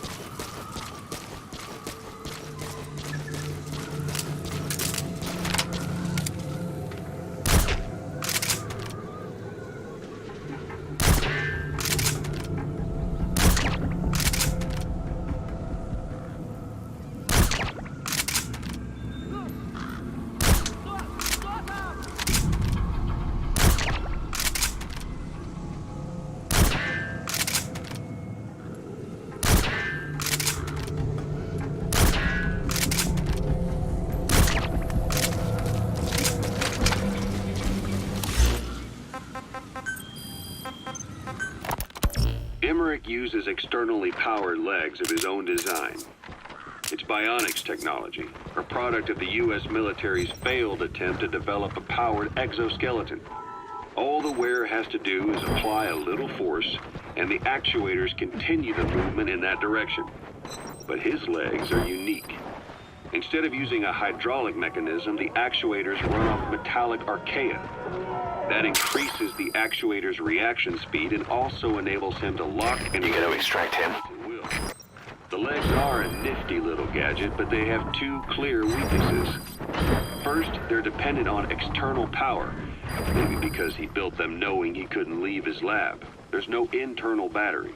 Emmerich uses externally powered legs of his own design. It's bionics technology, a product of the U.S. military's failed attempt to develop a powered exoskeleton. All the wearer has to do is apply a little force, and the actuators continue the movement in that direction. But his legs are unique. Instead of using a hydraulic mechanism, the actuators run off metallic archaea. That increases the actuator's reaction speed and also enables him to lock and... You gonna extract him? The legs are a nifty little gadget, but they have two clear weaknesses. First, they're dependent on external power, maybe because he built them knowing he couldn't leave his lab. There's no internal battery.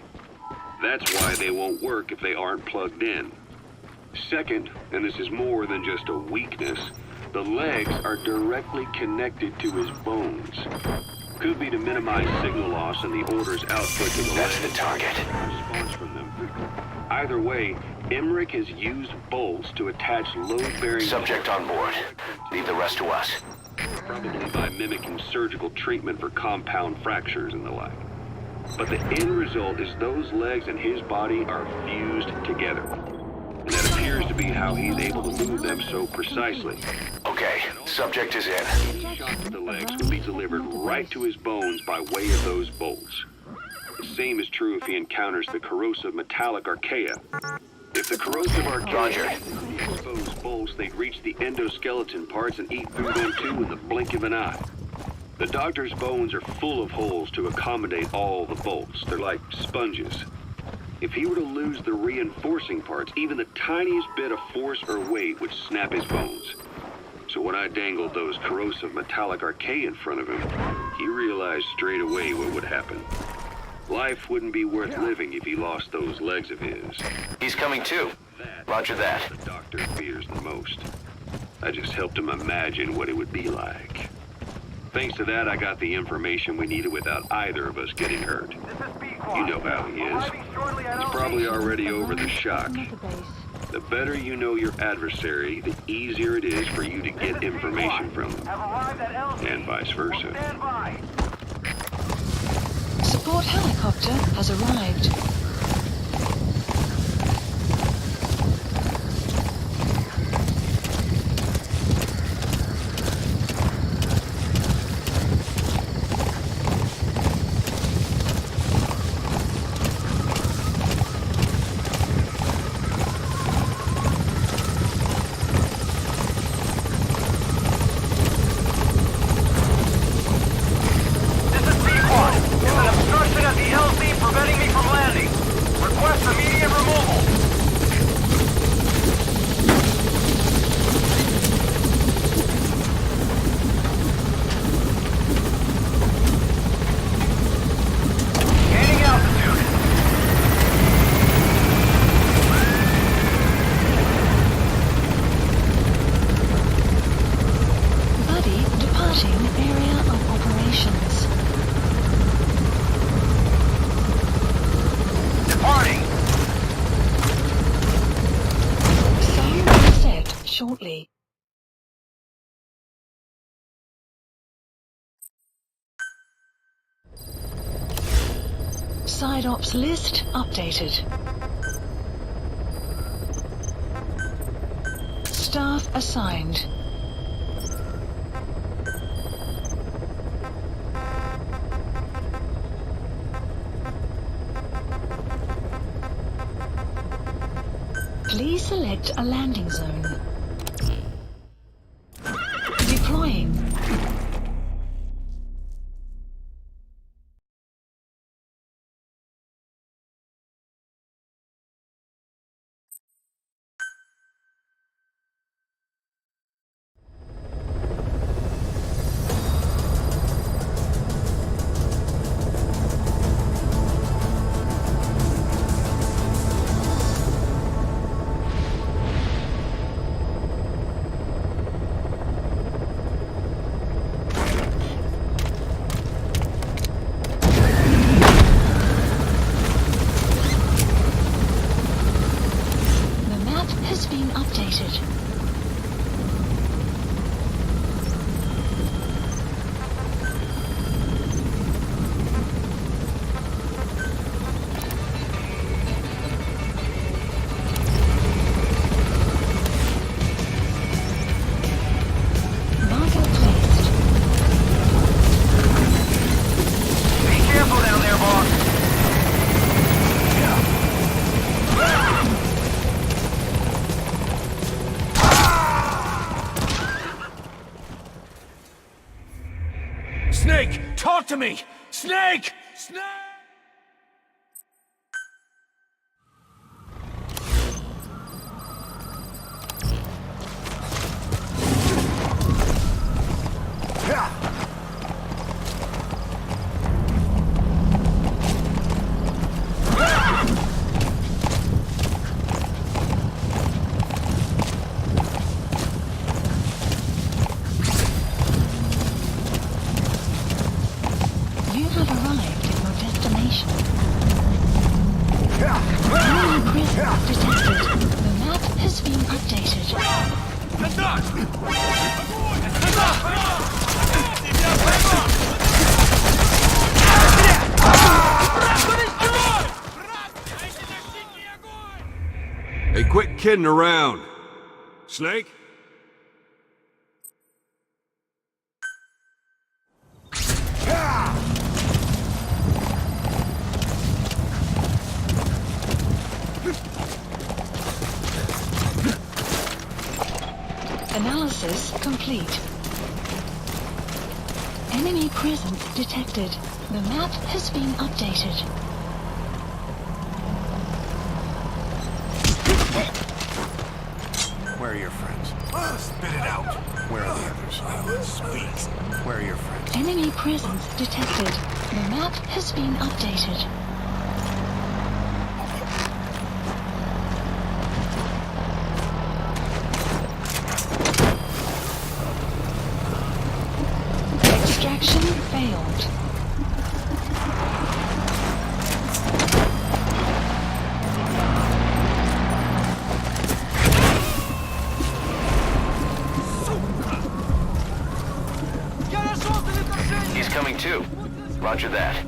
That's why they won't work if they aren't plugged in. Second, and this is more than just a weakness, the legs are directly connected to his bones. Could be to minimize signal loss and the order's output to the That's legs. the target. Response from them. Either way, Emmerich has used bolts to attach load-bearing... Subject on board. Leave the rest to us. Probably by mimicking surgical treatment for compound fractures and the like. But the end result is those legs and his body are fused together. And that appears to be how he's able to move them so precisely. Okay, subject is in. Any shot to the legs will be delivered right to his bones by way of those bolts. The same is true if he encounters the corrosive metallic archaea. If the corrosive archaea exposed bolts, they'd reach the endoskeleton parts and eat through them too in the blink of an eye. The doctor's bones are full of holes to accommodate all the bolts. They're like sponges. If he were to lose the reinforcing parts, even the tiniest bit of force or weight would snap his bones. So when I dangled those corrosive metallic archaea in front of him, he realized straight away what would happen. Life wouldn't be worth living if he lost those legs of his. He's coming too. Roger that. The doctor fears the most. I just helped him imagine what it would be like. Thanks to that, I got the information we needed without either of us getting hurt. You know how he is. He's probably already over the shock. The better you know your adversary, the easier it is for you to get information from them. And vice versa. Support helicopter has arrived. Shortly. Side ops list updated. Staff assigned. Please select a landing zone. Deploying. Snake, talk to me! Snake! Snake! You have arrived at your destination. Enemy presence detected. The map has been updated. Hey, quit kidding around. Snake? Analysis complete. Enemy presence detected. The map has been updated. Where are your friends? Spit it out. Where are the others? Speak. Where are your friends? Enemy presence detected. The map has been updated. Extraction failed. He's coming too. Roger that.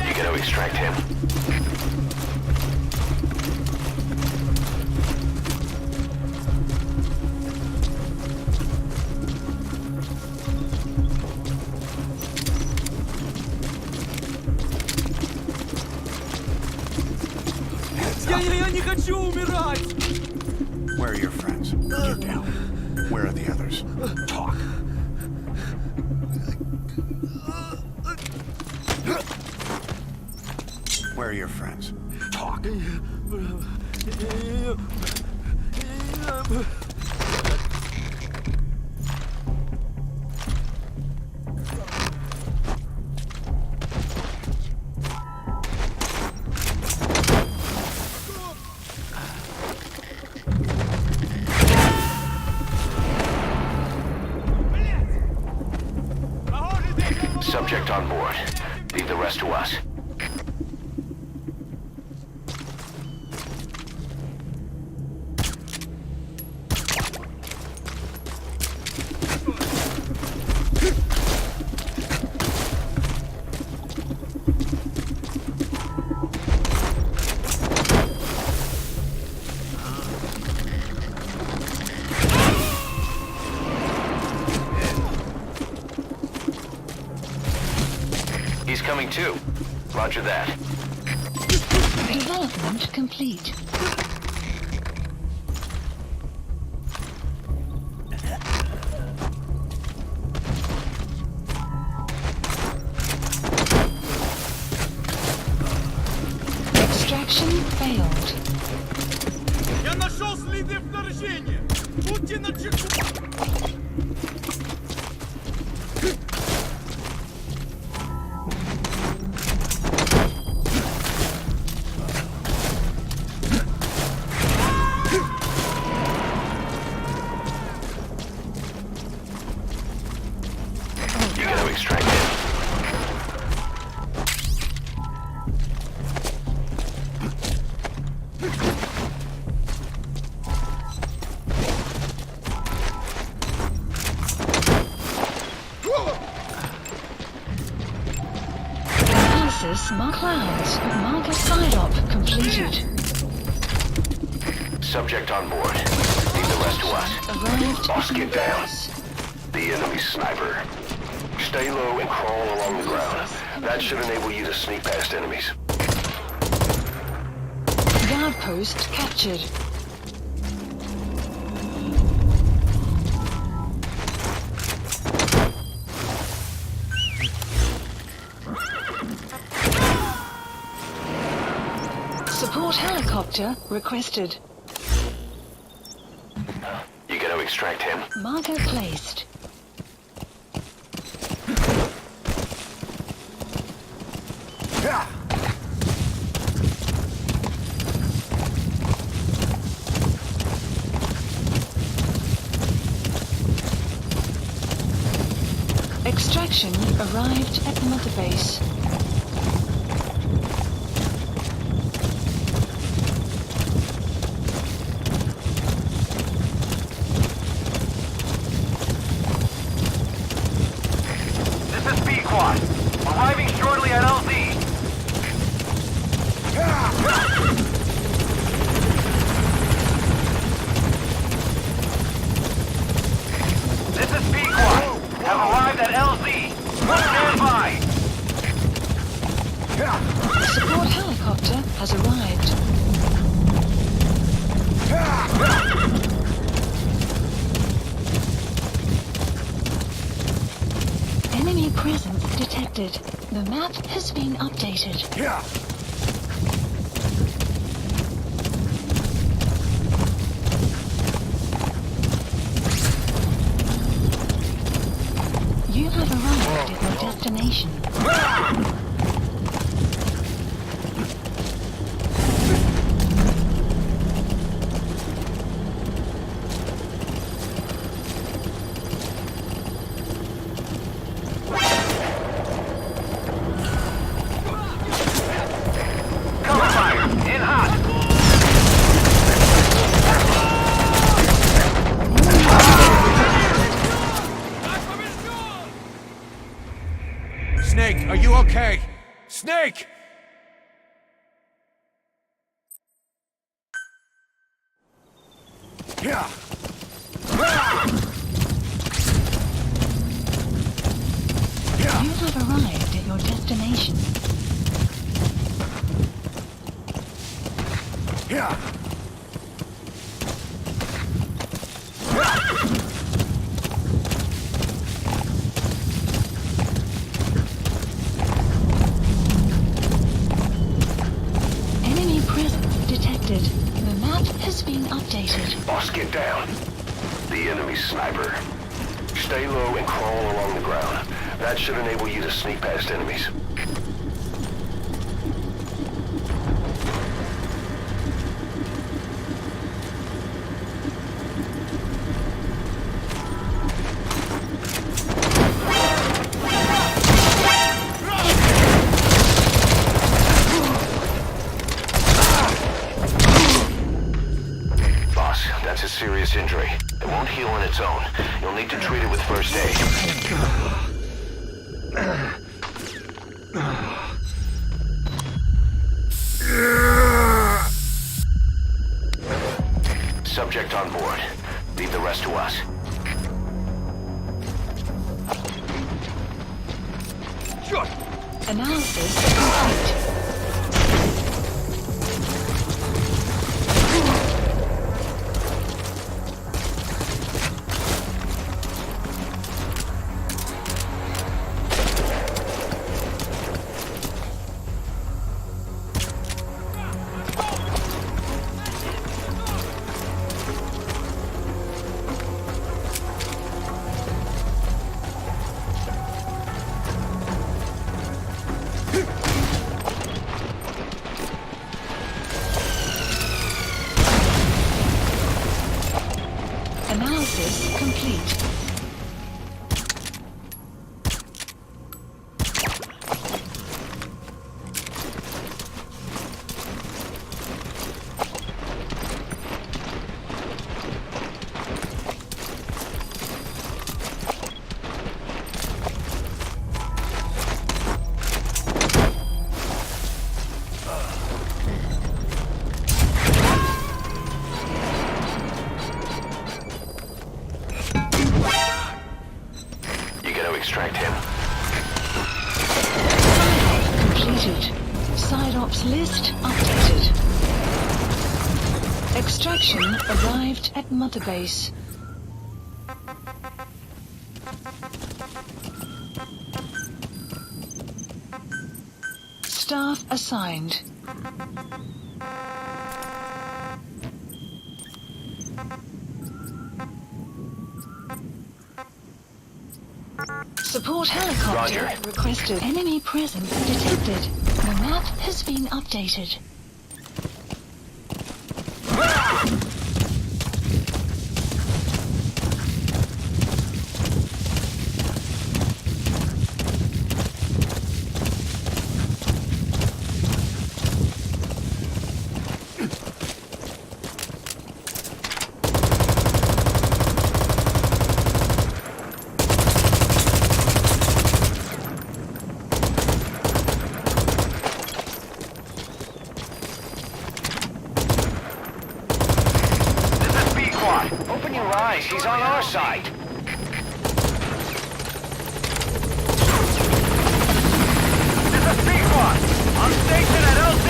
You gotta extract him. Я не хочу умирать! Where are your friends? Get down. Where are the others? Talk. Where are your friends? Talk. Subject on board. Leave the rest to us. He's coming too. Roger that. Development complete. Extraction failed. Я нашел следы вторжения! Будьте начеку! You gotta extract him. Analysis clouds. Marker PSYOP completed. Subject on board. Leave the rest to us. Arrived. Boss, get down. The enemy sniper. Stay low and crawl along the ground. That should enable you to sneak past enemies. Guard post captured. Support helicopter requested. You gonna extract him? Marker placed. Extraction arrived at Mother Base. This is B-Quad. Arriving shortly at LZ. This is B-Quad. Have arrived at LZ. Stand by. Support helicopter has arrived. Enemy presence detected. The map has been updated. You have arrived at your destination. Cover fire. In hot. Snake, are you okay? Snake! Yeah. You have arrived at your destination. Yeah. Enemy presence detected. The map has been updated. Boss, get down. The enemy sniper. Stay low and crawl along the ground. That should enable you to sneak past enemies. Boss, that's a serious injury. It won't heal on its own. You'll need to treat it with first aid. Subject on board. Leave the rest to us. Analysis complete. extract him. Side-op completed. Side-ops list updated. Extraction arrived at Mother Base. Staff assigned. Support helicopter Roger. requested. Enemy presence detected. The map has been updated. Open your eyes, he's on our side. This is P-Quad. On station at LC.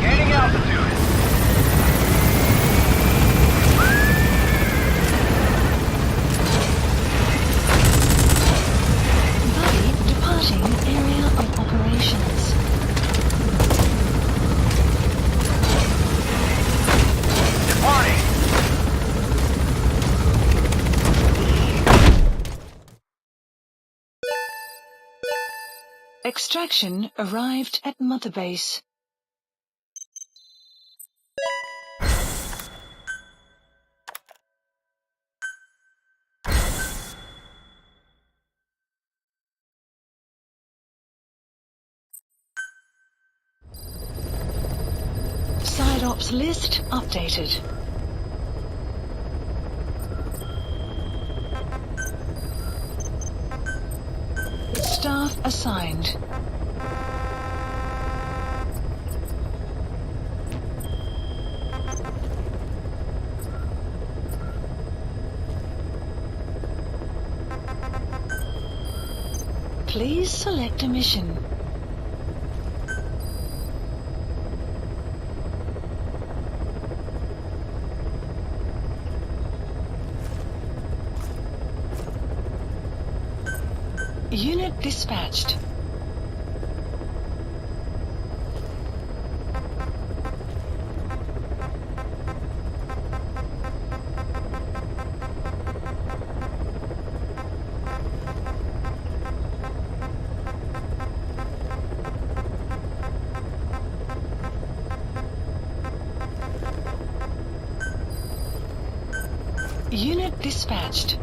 Gaining altitude. Area of operations. Departing. Extraction arrived at Mother Base. Side-ops list updated. Staff assigned. Please select a mission. Unit dispatched. Unit dispatched.